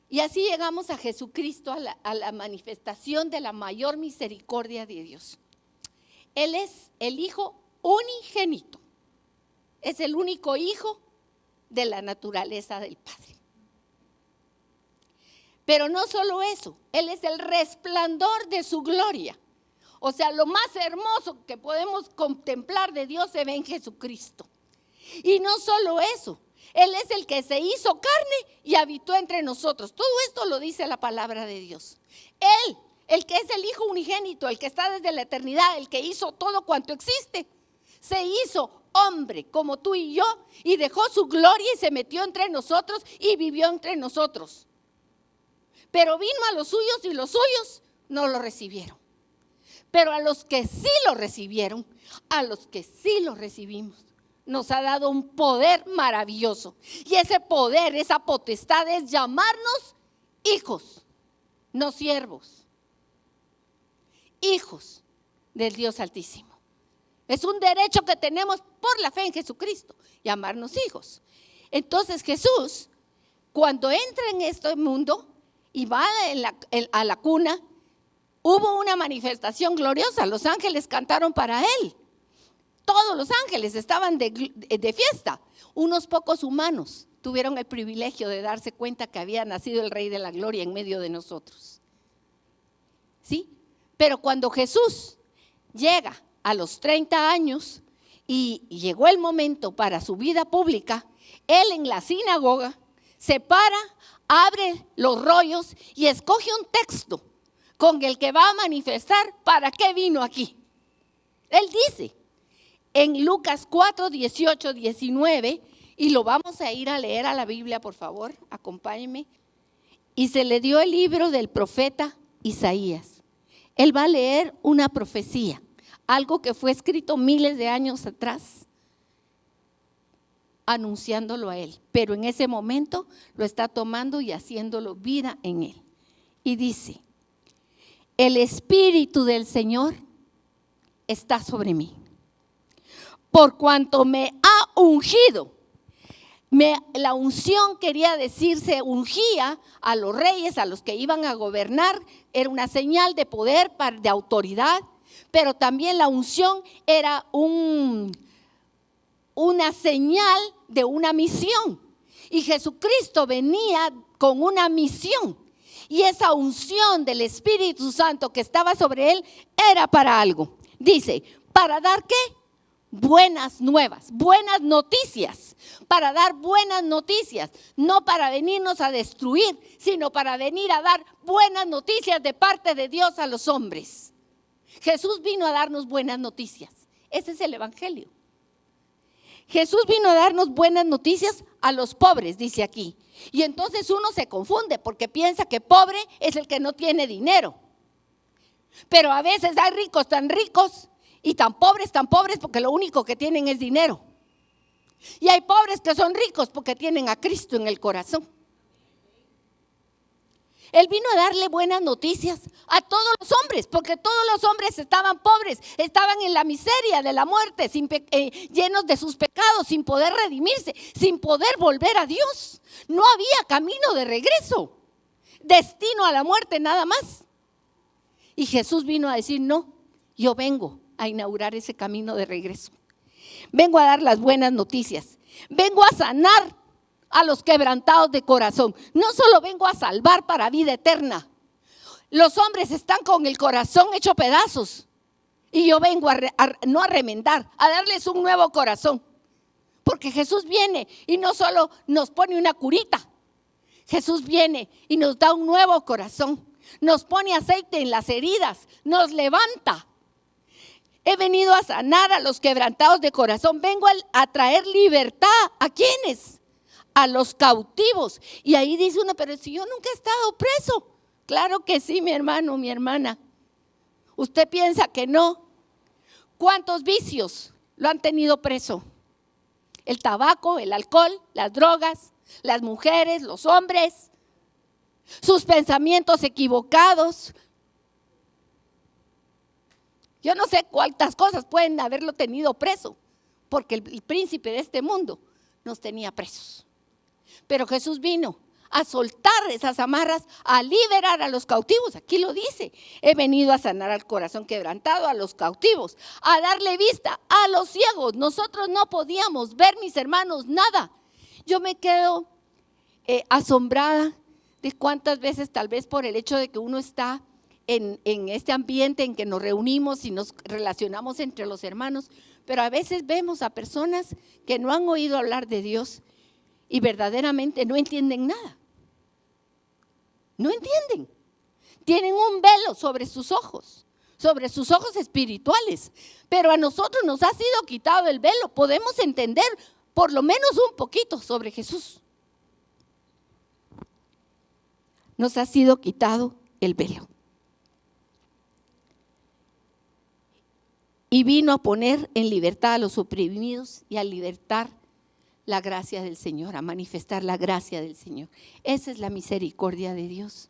Y así llegamos a Jesucristo, a la manifestación de la mayor misericordia de Dios. Él es el Hijo unigénito. Es el único Hijo de la naturaleza del Padre. Pero no solo eso, Él es el resplandor de su gloria. O sea, lo más hermoso que podemos contemplar de Dios se ve en Jesucristo. Y no solo eso, Él es el que se hizo carne y habitó entre nosotros. Todo esto lo dice la palabra de Dios. Él, el que es el Hijo unigénito, el que está desde la eternidad, el que hizo todo cuanto existe, se hizo hombre como tú y yo y dejó su gloria y se metió entre nosotros y vivió entre nosotros. Pero vino a los suyos y los suyos no lo recibieron. Pero a los que sí lo recibieron, a los que sí lo recibimos, nos ha dado un poder maravilloso. Y ese poder, esa potestad es llamarnos hijos, no siervos. Hijos del Dios Altísimo. Es un derecho que tenemos por la fe en Jesucristo, llamarnos hijos. Entonces Jesús, cuando entra en este mundo y va a la cuna, hubo una manifestación gloriosa. Los ángeles cantaron para Él. Todos los ángeles estaban de fiesta. Unos pocos humanos tuvieron el privilegio de darse cuenta que había nacido el Rey de la Gloria en medio de nosotros. ¿Sí? Pero cuando Jesús llega a los 30 años y llegó el momento para su vida pública, Él en la sinagoga se para, abre los rollos y escoge un texto con el que va a manifestar para qué vino aquí. Él dice en Lucas 4, 18, 19, y lo vamos a ir a leer a la Biblia, por favor, acompáñenme. Y se le dio el libro del profeta Isaías. Él va a leer una profecía, algo que fue escrito miles de años atrás, anunciándolo a él. Pero en ese momento lo está tomando y haciéndolo vida en él. Y dice: el Espíritu del Señor está sobre mí, por cuanto me ha ungido. La unción quería decir, se ungía a los reyes, a los que iban a gobernar, era una señal de poder, de autoridad, pero también la unción era una señal de una misión. Y Jesucristo venía con una misión. Y esa unción del Espíritu Santo que estaba sobre él era para algo. Dice, ¿para dar qué? Buenas nuevas, buenas noticias. Para dar buenas noticias. No para venirnos a destruir, sino para venir a dar buenas noticias de parte de Dios a los hombres. Jesús vino a darnos buenas noticias. Ese es el evangelio. Jesús vino a darnos buenas noticias a los pobres, dice aquí. Y entonces uno se confunde porque piensa que pobre es el que no tiene dinero. Pero a veces hay ricos tan ricos y tan pobres porque lo único que tienen es dinero. Y hay pobres que son ricos porque tienen a Cristo en el corazón. Él vino a darle buenas noticias a todos los hombres, porque todos los hombres estaban pobres, estaban en la miseria de la muerte, llenos de sus pecados, sin poder redimirse, sin poder volver a Dios. No había camino de regreso, destino a la muerte nada más. Y Jesús vino a decir, no, yo vengo a inaugurar ese camino de regreso. Vengo a dar las buenas noticias, vengo a sanar a los quebrantados de corazón. No solo vengo a salvar para vida eterna. Los hombres están con el corazón hecho pedazos. Y yo vengo no a remendar, a darles un nuevo corazón. Porque Jesús viene y no solo nos pone una curita. Jesús viene y nos da un nuevo corazón. Nos pone aceite en las heridas, nos levanta. He venido a sanar a los quebrantados de corazón. Vengo a traer libertad. ¿A quiénes? A los cautivos. Y ahí dice uno, pero si yo nunca he estado preso. Claro que sí, mi hermano, mi hermana. Usted piensa que no. ¿Cuántos vicios lo han tenido preso? El tabaco, el alcohol, las drogas, las mujeres, los hombres, sus pensamientos equivocados. Yo no sé cuántas cosas pueden haberlo tenido preso, porque el príncipe de este mundo nos tenía presos. Pero Jesús vino a soltar esas amarras, a liberar a los cautivos. Aquí lo dice, he venido a sanar al corazón quebrantado, a los cautivos, a darle vista a los ciegos. Nosotros no podíamos ver, mis hermanos, nada. Yo me quedo asombrada de cuántas veces, tal vez por el hecho de que uno está en este ambiente en que nos reunimos y nos relacionamos entre los hermanos, pero a veces vemos a personas que no han oído hablar de Dios y verdaderamente no entienden nada. No entienden. Tienen un velo sobre sus ojos espirituales. Pero a nosotros nos ha sido quitado el velo. Podemos entender por lo menos un poquito sobre Jesús. Nos ha sido quitado el velo. Y vino a poner en libertad a los oprimidos y a libertar la gracia del Señor, a manifestar la gracia del Señor. Esa es la misericordia de Dios.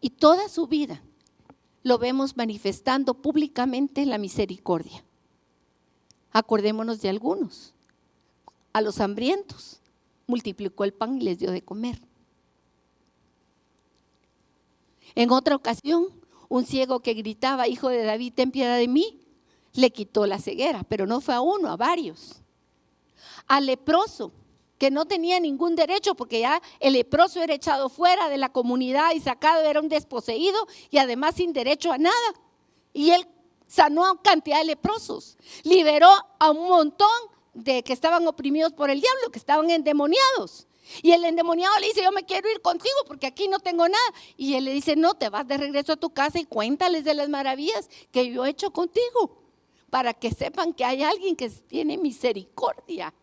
Y toda su vida lo vemos manifestando públicamente la misericordia. Acordémonos de algunos. A los hambrientos multiplicó el pan y les dio de comer. En otra ocasión, un ciego que gritaba, hijo de David, ten piedad de mí, le quitó la ceguera, pero no fue a uno, a varios. Al leproso, que no tenía ningún derecho, porque ya el leproso era echado fuera de la comunidad y sacado, era un desposeído y además sin derecho a nada. Y él sanó a cantidad de leprosos, liberó a un montón de que estaban oprimidos por el diablo, que estaban endemoniados. Y el endemoniado le dice, yo me quiero ir contigo porque aquí no tengo nada. Y él le dice, no, te vas de regreso a tu casa y cuéntales de las maravillas que yo he hecho contigo, para que sepan que hay alguien que tiene misericordia.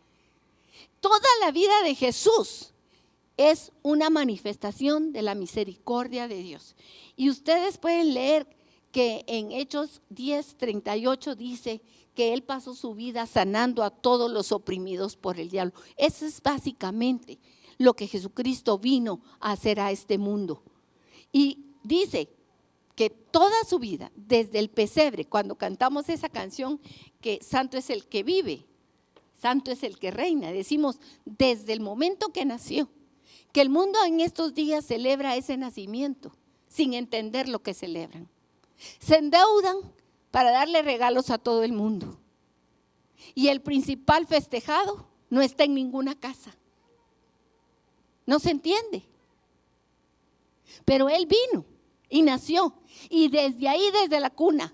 Toda la vida de Jesús es una manifestación de la misericordia de Dios. Y ustedes pueden leer que en Hechos 10:38 dice que Él pasó su vida sanando a todos los oprimidos por el diablo. Eso es básicamente lo que Jesucristo vino a hacer a este mundo. Y dice que toda su vida, desde el pesebre, cuando cantamos esa canción que santo es el que vive, santo es el que reina, decimos desde el momento que nació, que el mundo en estos días celebra ese nacimiento sin entender lo que celebran. Se endeudan para darle regalos a todo el mundo y el principal festejado no está en ninguna casa. No se entiende. Pero Él vino y nació, y desde ahí, desde la cuna,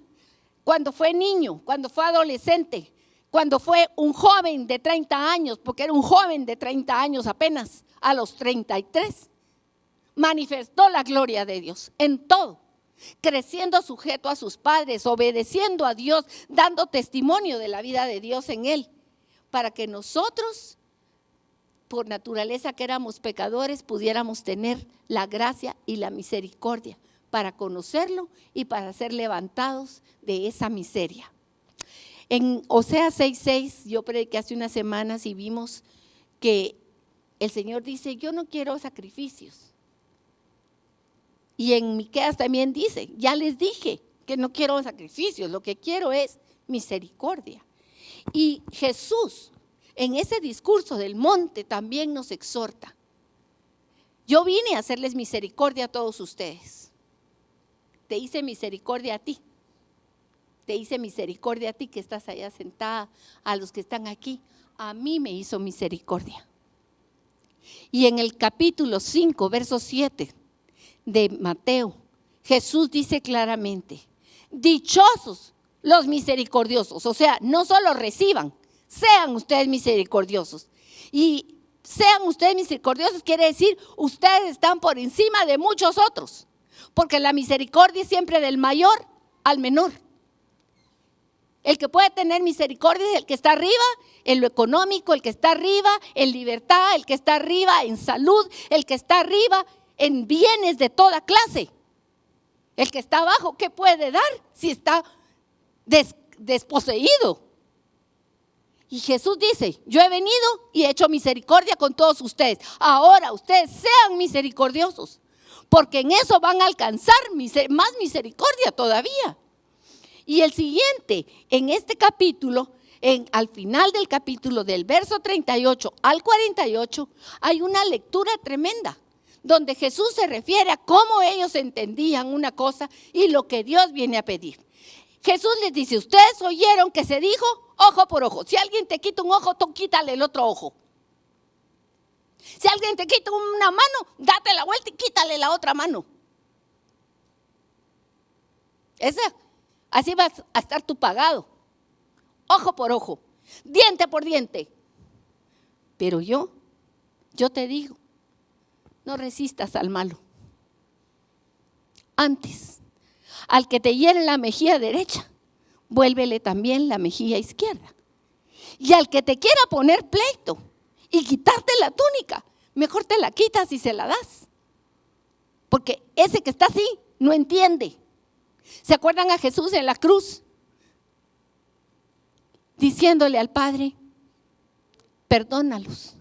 cuando fue niño, cuando fue adolescente, cuando fue un joven de 30 años, porque era un joven de 30 años apenas, a los 33, manifestó la gloria de Dios en todo, creciendo sujeto a sus padres, obedeciendo a Dios, dando testimonio de la vida de Dios en él, para que nosotros, por naturaleza que éramos pecadores, pudiéramos tener la gracia y la misericordia para conocerlo y para ser levantados de esa miseria. En Oseas 6:6, yo prediqué hace unas semanas y vimos que el Señor dice: yo no quiero sacrificios. Y en Miqueas también dice: ya les dije que no quiero sacrificios, lo que quiero es misericordia. Y Jesús, en ese discurso del monte, también nos exhorta: yo vine a hacerles misericordia a todos ustedes. Te hice misericordia a ti. Te hice misericordia a ti que estás allá sentada, a los que están aquí. A mí me hizo misericordia. Y en el capítulo 5, verso 7 de Mateo, Jesús dice claramente: dichosos los misericordiosos. O sea, no solo reciban, sean ustedes misericordiosos. Y sean ustedes misericordiosos quiere decir, ustedes están por encima de muchos otros, porque la misericordia es siempre del mayor al menor. El que puede tener misericordia es el que está arriba en lo económico, el que está arriba en libertad, el que está arriba en salud, el que está arriba en bienes de toda clase. El que está abajo, ¿qué puede dar si está desposeído? Y Jesús dice: yo he venido y he hecho misericordia con todos ustedes. Ahora ustedes sean misericordiosos, porque en eso van a alcanzar más misericordia todavía. Y el siguiente, en este capítulo, al final del capítulo, del verso 38 al 48, hay una lectura tremenda, donde Jesús se refiere a cómo ellos entendían una cosa y lo que Dios viene a pedir. Jesús les dice: ustedes oyeron que se dijo ojo por ojo. Si alguien te quita un ojo, tú quítale el otro ojo. Si alguien te quita una mano, date la vuelta y quítale la otra mano. Así vas a estar tú pagado. Ojo por ojo, diente por diente. Pero yo te digo, no resistas al malo. Antes, al que te hiere la mejilla derecha, vuélvele también la mejilla izquierda. Y al que te quiera poner pleito y quitarte la túnica, mejor te la quitas y se la das. Porque ese que está así no entiende. ¿Se acuerdan a Jesús en la cruz? Diciéndole al Padre: perdónalos.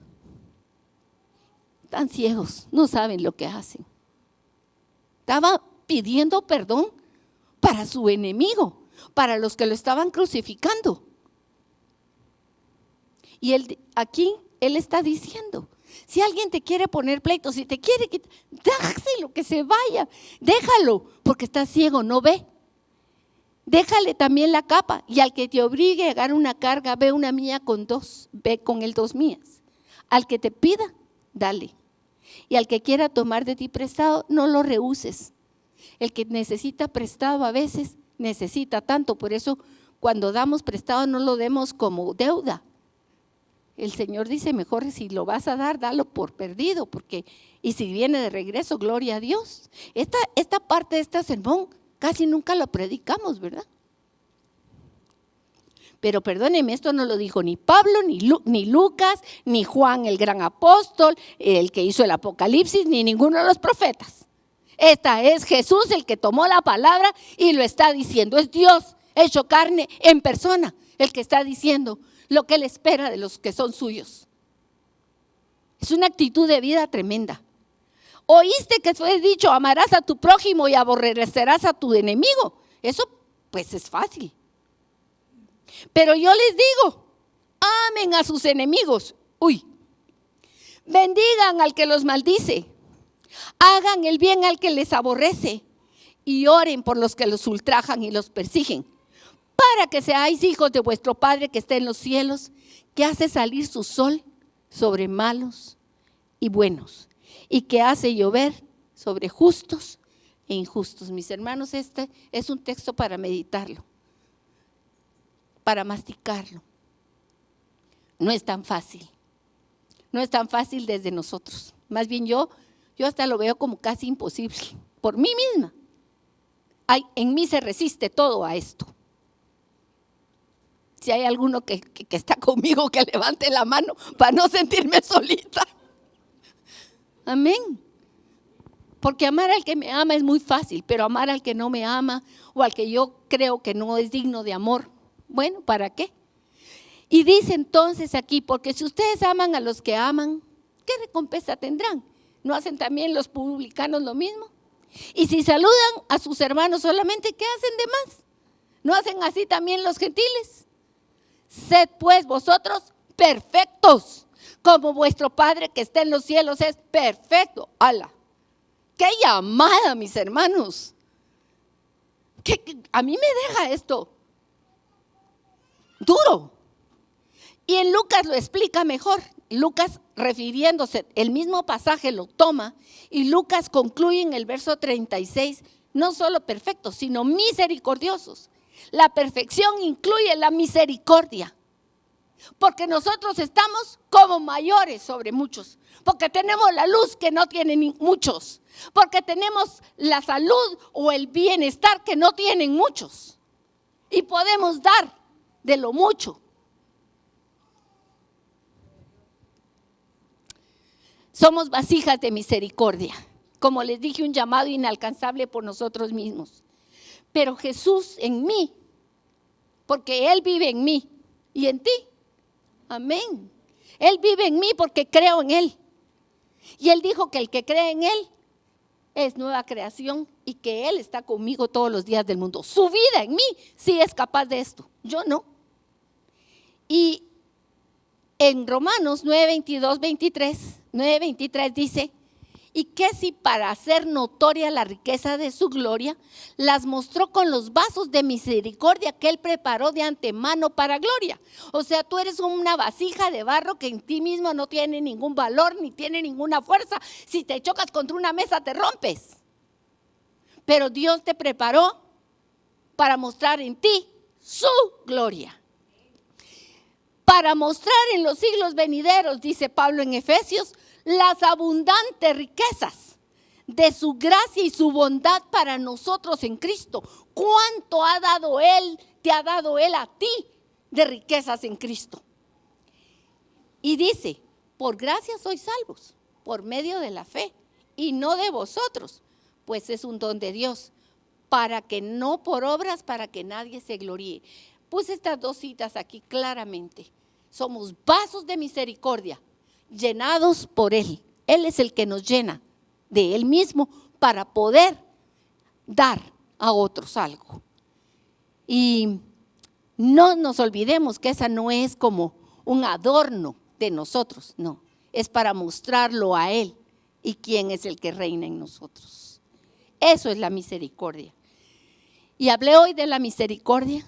Están ciegos, no saben lo que hacen. Estaba pidiendo perdón para su enemigo, para los que lo estaban crucificando. Y aquí él está diciendo: si alguien te quiere poner pleito, si te quiere quitar, déjalo que se vaya, déjalo, porque está ciego, no ve. Déjale también la capa, y al que te obligue a llegar una carga, ve una mía con dos, ve con él 2 mías. Al que te pida, dale. Y al que quiera tomar de ti prestado, no lo rehuses. El que necesita prestado a veces necesita tanto, por eso cuando damos prestado no lo demos como deuda. El Señor dice: mejor si lo vas a dar, dalo por perdido, porque y si viene de regreso, gloria a Dios. Esta parte de este sermón casi nunca lo predicamos, ¿verdad? Pero perdónenme, esto no lo dijo ni Pablo, ni Lucas, ni Juan el gran apóstol, el que hizo el Apocalipsis, ni ninguno de los profetas. Esta es Jesús el que tomó la palabra y lo está diciendo. Es Dios hecho carne en persona el que está diciendo lo que Él espera de los que son suyos. Es una actitud de vida tremenda. Oíste que fue dicho: amarás a tu prójimo y aborrecerás a tu enemigo. Eso pues es fácil. Pero yo les digo: amen a sus enemigos. Bendigan al que los maldice. Hagan el bien al que les aborrece. Y oren por los que los ultrajan y los persiguen, para que seáis hijos de vuestro Padre que está en los cielos, que hace salir su sol sobre malos y buenos, y que hace llover sobre justos e injustos. Mis hermanos, este es un texto para meditarlo, para masticarlo. No es tan fácil, no es tan fácil desde nosotros. Más bien yo hasta lo veo como casi imposible, por mí misma. En mí se resiste todo a esto. Si hay alguno que está conmigo, que levante la mano para no sentirme solita. Amén. Porque amar al que me ama es muy fácil, pero amar al que no me ama o al que yo creo que no es digno de amor, bueno, ¿para qué? Y dice entonces aquí, porque si ustedes aman a los que aman, ¿qué recompensa tendrán? ¿No hacen también los publicanos lo mismo? Y si saludan a sus hermanos solamente, ¿qué hacen de más? ¿No hacen así también los gentiles? Sed pues vosotros perfectos, como vuestro Padre que está en los cielos es perfecto. ¡Hala! ¡Qué llamada, mis hermanos! A mí me deja esto duro. Y en Lucas lo explica mejor. Lucas, refiriéndose, el mismo pasaje lo toma y Lucas concluye en el verso 36, no solo perfectos, sino misericordiosos. La perfección incluye la misericordia, porque nosotros estamos como mayores sobre muchos, porque tenemos la luz que no tienen muchos, porque tenemos la salud o el bienestar que no tienen muchos y podemos dar de lo mucho. Somos vasijas de misericordia, como les dije, un llamado inalcanzable por nosotros mismos. Pero Jesús en mí, porque Él vive en mí y en ti. Amén. Él vive en mí porque creo en Él. Y Él dijo que el que cree en Él es nueva creación y que Él está conmigo todos los días del mundo. Su vida en mí sí es capaz de esto, yo no. Y en Romanos 9:23 dice, y que si para hacer notoria la riqueza de su gloria, las mostró con los vasos de misericordia que Él preparó de antemano para gloria. O sea, tú eres una vasija de barro que en ti mismo no tiene ningún valor ni tiene ninguna fuerza. Si te chocas contra una mesa te rompes. Pero Dios te preparó para mostrar en ti su gloria. Para mostrar en los siglos venideros, dice Pablo en Efesios, las abundantes riquezas de su gracia y su bondad para nosotros en Cristo. ¿Cuánto ha dado Él, te ha dado Él a ti de riquezas en Cristo? Y dice, por gracia sois salvos, por medio de la fe, y no de vosotros, pues es un don de Dios, para que no por obras, para que nadie se gloríe. Puse estas dos citas aquí claramente. Somos vasos de misericordia, llenados por Él. Él es el que nos llena de Él mismo para poder dar a otros algo. Y no nos olvidemos que esa no es como un adorno de nosotros, no, es para mostrarlo a Él y quién es el que reina en nosotros. Eso es la misericordia. Y hablé hoy de la misericordia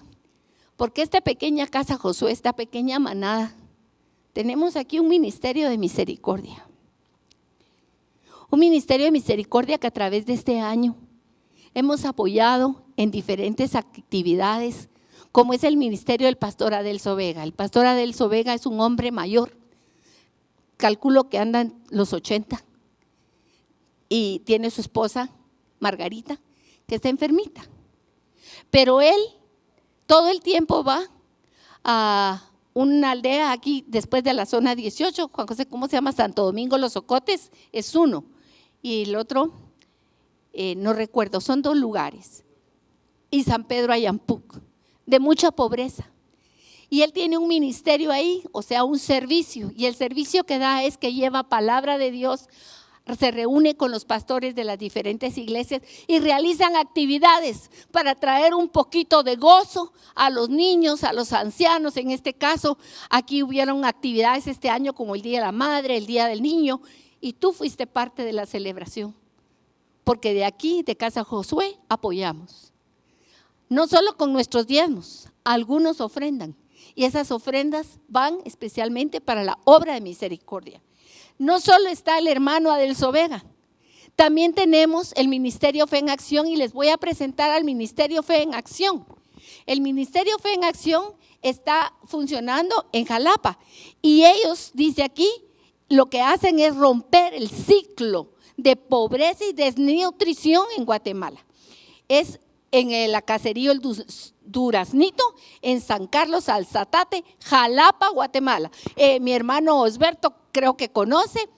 porque esta pequeña casa Josué, esta pequeña manada, tenemos aquí un ministerio de misericordia. Un ministerio de misericordia que a través de este año hemos apoyado en diferentes actividades, como es el ministerio del pastor Adelso Vega. El pastor Adelso Vega es un hombre mayor, calculo que anda en los 80, y tiene su esposa Margarita, que está enfermita. Pero él todo el tiempo va a una aldea aquí después de la zona 18, Juan José, ¿cómo se llama? Santo Domingo Los Ocotes, es uno. Y el otro, no recuerdo, son dos lugares. Y San Pedro Ayampuc, de mucha pobreza. Y él tiene un ministerio ahí, o sea, un servicio. Y el servicio que da es que lleva palabra de Dios, se reúne con los pastores de las diferentes iglesias y realizan actividades para traer un poquito de gozo a los niños, a los ancianos. En este caso, aquí hubieron actividades este año como el Día de la Madre, el Día del Niño, y tú fuiste parte de la celebración, porque de aquí, de Casa Josué, apoyamos. No solo con nuestros diezmos, algunos ofrendan. Y esas ofrendas van especialmente para la obra de misericordia. No solo está el hermano Adelso Vega, también tenemos el Ministerio Fe en Acción y les voy a presentar al Ministerio Fe en Acción. El Ministerio Fe en Acción está funcionando en Jalapa y ellos, dice aquí, lo que hacen es romper el ciclo de pobreza y desnutrición en Guatemala. Es en la caserío El Duraznito, en San Carlos Alzatate, Jalapa, Guatemala. Mi hermano Osberto creo que conoce,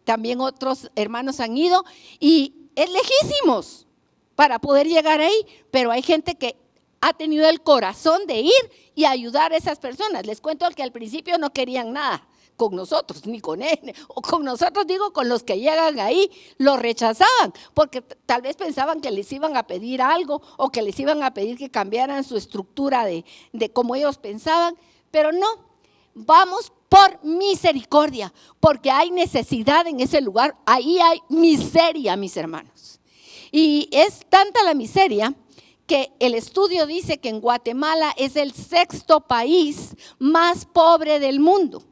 también otros hermanos han ido y es lejísimos para poder llegar ahí, pero hay gente que ha tenido el corazón de ir y ayudar a esas personas. Les cuento que al principio no querían nada con nosotros, ni con él, o con nosotros digo, con los que llegan ahí, lo rechazaban, porque tal vez pensaban que les iban a pedir algo o que les iban a pedir que cambiaran su estructura de como ellos pensaban, pero no, vamos por misericordia, porque hay necesidad en ese lugar, ahí hay miseria, mis hermanos. Y es tanta la miseria que el estudio dice que en Guatemala es el 6º país más pobre del mundo.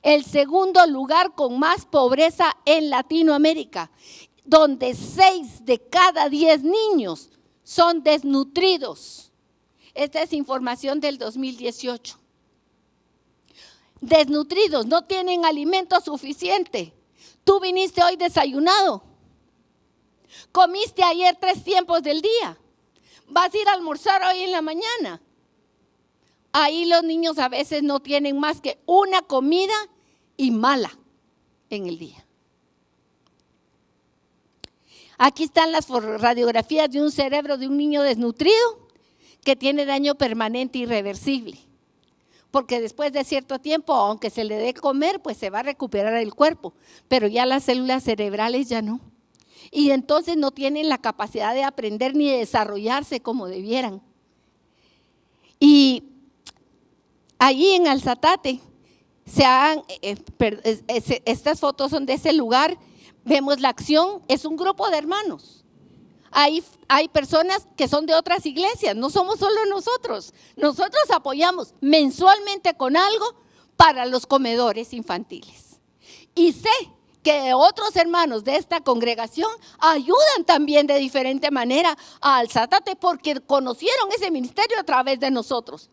El 2º lugar con más pobreza en Latinoamérica, donde 6 de cada 10 niños son desnutridos. Esta es información del 2018. Desnutridos, no tienen alimento suficiente. Tú viniste hoy desayunado. Comiste ayer 3 tiempos del día. Vas a ir a almorzar hoy en la mañana. Ahí los niños a veces no tienen más que una comida y mala en el día. Aquí están las radiografías de un cerebro de un niño desnutrido que tiene daño permanente irreversible. Porque después de cierto tiempo, aunque se le dé comer, pues se va a recuperar el cuerpo, pero ya las células cerebrales ya no. Y entonces no tienen la capacidad de aprender ni de desarrollarse como debieran. Y allí en Alzatate, estas fotos son de ese lugar, vemos la acción, es un grupo de hermanos. Ahí hay personas que son de otras iglesias, no somos solo nosotros. Nosotros apoyamos mensualmente con algo para los comedores infantiles. Y sé que otros hermanos de esta congregación ayudan también de diferente manera a Alzatate porque conocieron ese ministerio a través de nosotros.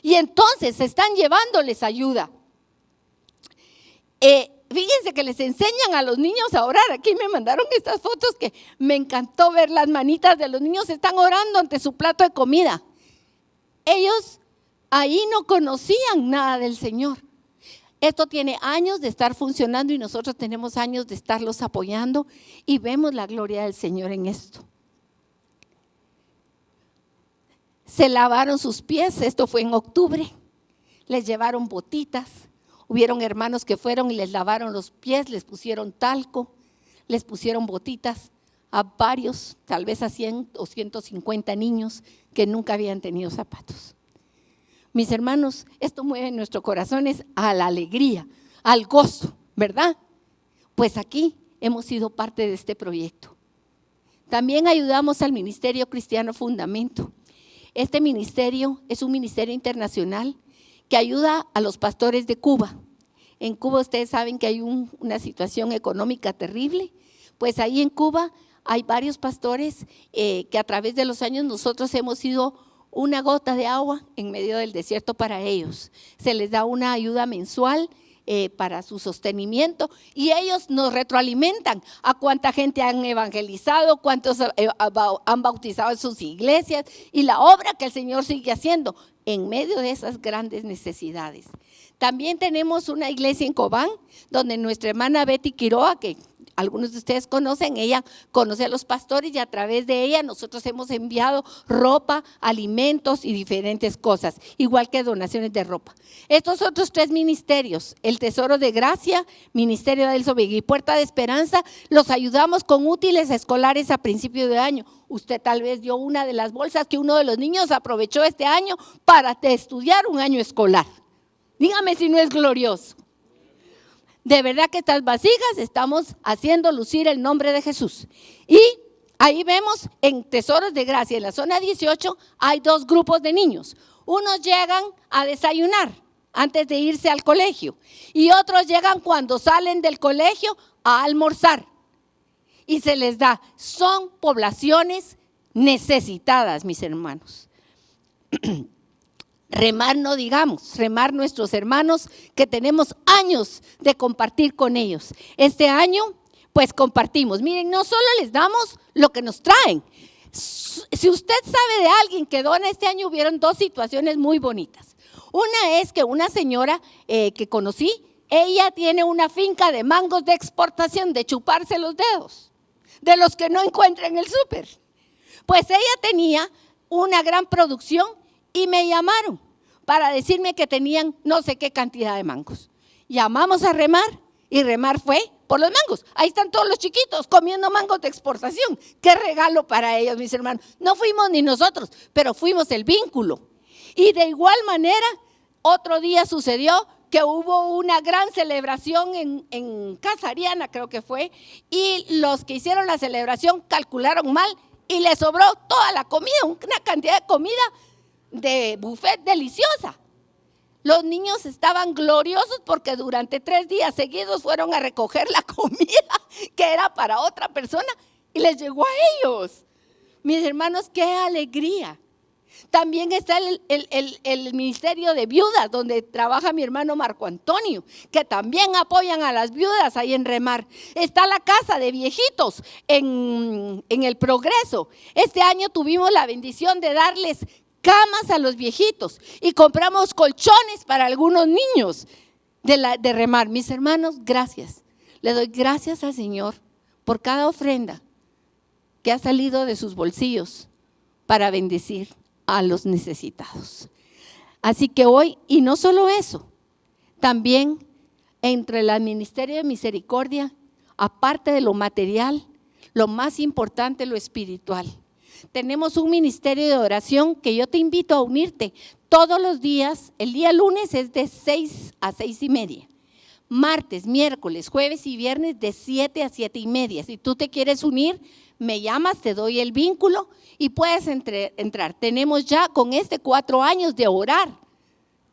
Y entonces están llevándoles ayuda. Fíjense que les enseñan a los niños a orar. Aquí me mandaron estas fotos que me encantó ver las manitas de los niños. Están orando ante su plato de comida. Ellos ahí no conocían nada del Señor. Esto tiene años de estar funcionando y nosotros tenemos años de estarlos apoyando y vemos la gloria del Señor en esto. Se lavaron sus pies, esto fue en octubre, les llevaron botitas, hubieron hermanos que fueron y les lavaron los pies, les pusieron talco, les pusieron botitas a varios, tal vez a 100 o 150 niños que nunca habían tenido zapatos. Mis hermanos, esto mueve nuestros corazones a la alegría, al gozo, ¿verdad? Pues aquí hemos sido parte de este proyecto. También ayudamos al Ministerio Cristiano Fundamento. Este ministerio es un ministerio internacional que ayuda a los pastores de Cuba. En Cuba ustedes saben que hay una situación económica terrible, pues ahí en Cuba hay varios pastores que a través de los años nosotros hemos sido una gota de agua en medio del desierto para ellos. Se les da una ayuda mensual para su sostenimiento y ellos nos retroalimentan a cuánta gente han evangelizado, cuántos han bautizado en sus iglesias y la obra que el Señor sigue haciendo en medio de esas grandes necesidades. También tenemos una iglesia en Cobán donde nuestra hermana Betty Quiroa, que algunos de ustedes conocen, ella conoce a los pastores y a través de ella nosotros hemos enviado ropa, alimentos y diferentes cosas, igual que donaciones de ropa. Estos otros 3 ministerios, el Tesoro de Gracia, Ministerio de Adelso Vega y Puerta de Esperanza, los ayudamos con útiles escolares a principio de año. Usted tal vez dio una de las bolsas que uno de los niños aprovechó este año para estudiar un año escolar. Dígame si no es glorioso. De verdad que estas vasijas estamos haciendo lucir el nombre de Jesús. Y ahí vemos en Tesoros de Gracia, en la zona 18, hay 2 grupos de niños. Unos llegan a desayunar antes de irse al colegio y otros llegan cuando salen del colegio a almorzar. Y se les da, son poblaciones necesitadas, mis hermanos. Remar no digamos, remar nuestros hermanos que tenemos años de compartir con ellos. Este año pues compartimos. Miren, no solo les damos lo que nos traen. Si usted sabe de alguien que dona este año, hubieron 2 situaciones muy bonitas. Una es que una señora que conocí, ella tiene una finca de mangos de exportación, de chuparse los dedos, de los que no encuentra en el súper. Pues ella tenía una gran producción y me llamaron para decirme que tenían no sé qué cantidad de mangos. Llamamos a Remar y Remar fue por los mangos. Ahí están todos los chiquitos comiendo mangos de exportación. Qué regalo para ellos, mis hermanos. No fuimos ni nosotros, pero fuimos el vínculo. Y de igual manera, otro día sucedió que hubo una gran celebración en Casa Ariana, creo que fue, y los que hicieron la celebración calcularon mal y les sobró toda la comida, una cantidad de comida de buffet deliciosa. Los niños estaban gloriosos porque durante 3 días seguidos fueron a recoger la comida que era para otra persona y les llegó a ellos. Mis hermanos, qué alegría. También está el Ministerio de Viudas, donde trabaja mi hermano Marco Antonio, que también apoyan a las viudas ahí en Remar. Está la casa de viejitos en el Progreso. Este año tuvimos la bendición de darles camas a los viejitos y compramos colchones para algunos niños de Remar. Mis hermanos, gracias. Le doy gracias al Señor por cada ofrenda que ha salido de sus bolsillos para bendecir a los necesitados. Así que hoy, y no solo eso, también entre el Ministerio de Misericordia, aparte de lo material, lo más importante, lo espiritual. Tenemos un ministerio de oración que yo te invito a unirte todos los días. El día lunes es de 6 a 6:30. Martes, miércoles, jueves y viernes de 7 a 7:30. Si tú te quieres unir, me llamas, te doy el vínculo y puedes entrar. Tenemos ya con 4 años de orar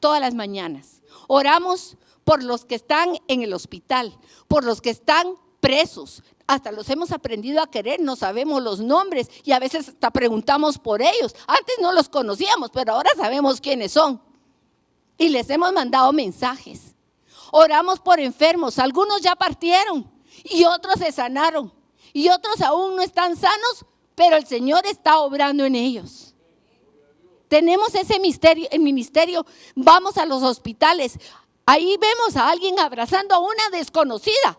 todas las mañanas. Oramos por los que están en el hospital, por los que están presos. Hasta los hemos aprendido a querer, no sabemos los nombres y a veces hasta preguntamos por ellos. Antes no los conocíamos, pero ahora sabemos quiénes son. Y les hemos mandado mensajes. Oramos por enfermos, algunos ya partieron y otros se sanaron. Y otros aún no están sanos, pero el Señor está obrando en ellos. Tenemos ese ministerio, vamos a los hospitales. Ahí vemos a alguien abrazando a una desconocida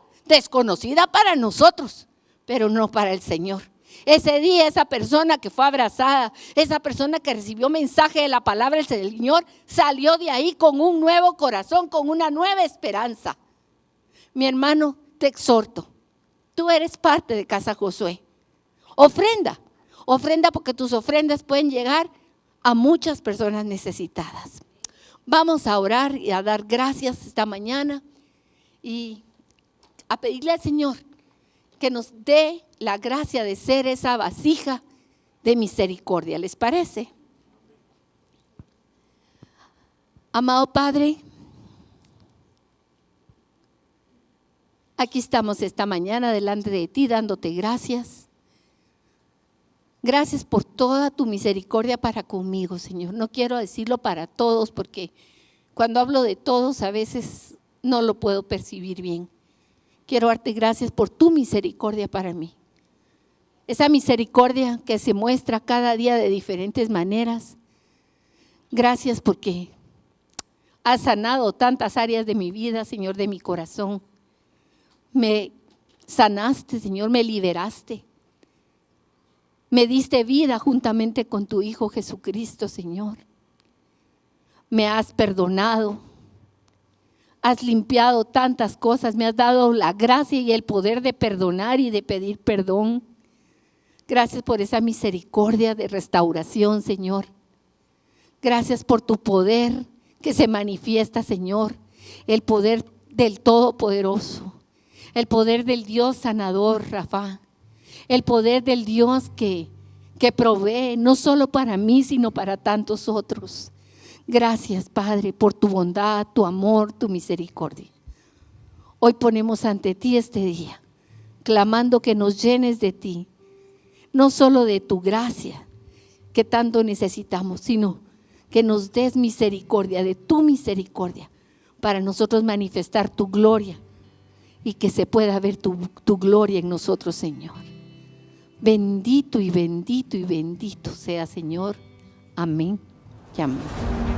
para nosotros, pero no para el Señor. Ese día esa persona que fue abrazada, esa persona que recibió mensaje de la palabra del Señor, salió de ahí con un nuevo corazón, con una nueva esperanza. Mi hermano, te exhorto. Tú eres parte de Casa Josué. Ofrenda porque tus ofrendas pueden llegar a muchas personas necesitadas. Vamos a orar y a dar gracias esta mañana y a pedirle al Señor que nos dé la gracia de ser esa vasija de misericordia. ¿Les parece? Amado Padre, aquí estamos esta mañana delante de ti dándote gracias. Gracias por toda tu misericordia para conmigo, Señor. No quiero decirlo para todos porque cuando hablo de todos a veces no lo puedo percibir bien. Quiero darte gracias por tu misericordia para mí. Esa misericordia que se muestra cada día de diferentes maneras. Gracias porque has sanado tantas áreas de mi vida, Señor, de mi corazón. Me sanaste, Señor, me liberaste. Me diste vida juntamente con tu Hijo Jesucristo, Señor. Me has perdonado. Has limpiado tantas cosas. Me has dado la gracia y el poder de perdonar y de pedir perdón. Gracias por esa misericordia de restauración, Señor. Gracias por tu poder que se manifiesta, Señor. El poder del Todopoderoso. El poder del Dios sanador, Rafa. el poder del Dios que provee, no solo para mí, sino para tantos otros. Gracias, Padre, por tu bondad, tu amor, tu misericordia. Hoy ponemos ante ti este día, clamando que nos llenes de ti, no solo de tu gracia, que tanto necesitamos, sino que nos des misericordia, de tu misericordia, para nosotros manifestar tu gloria y que se pueda ver tu gloria en nosotros, Señor. Bendito y bendito y bendito sea, Señor. Amén y amén.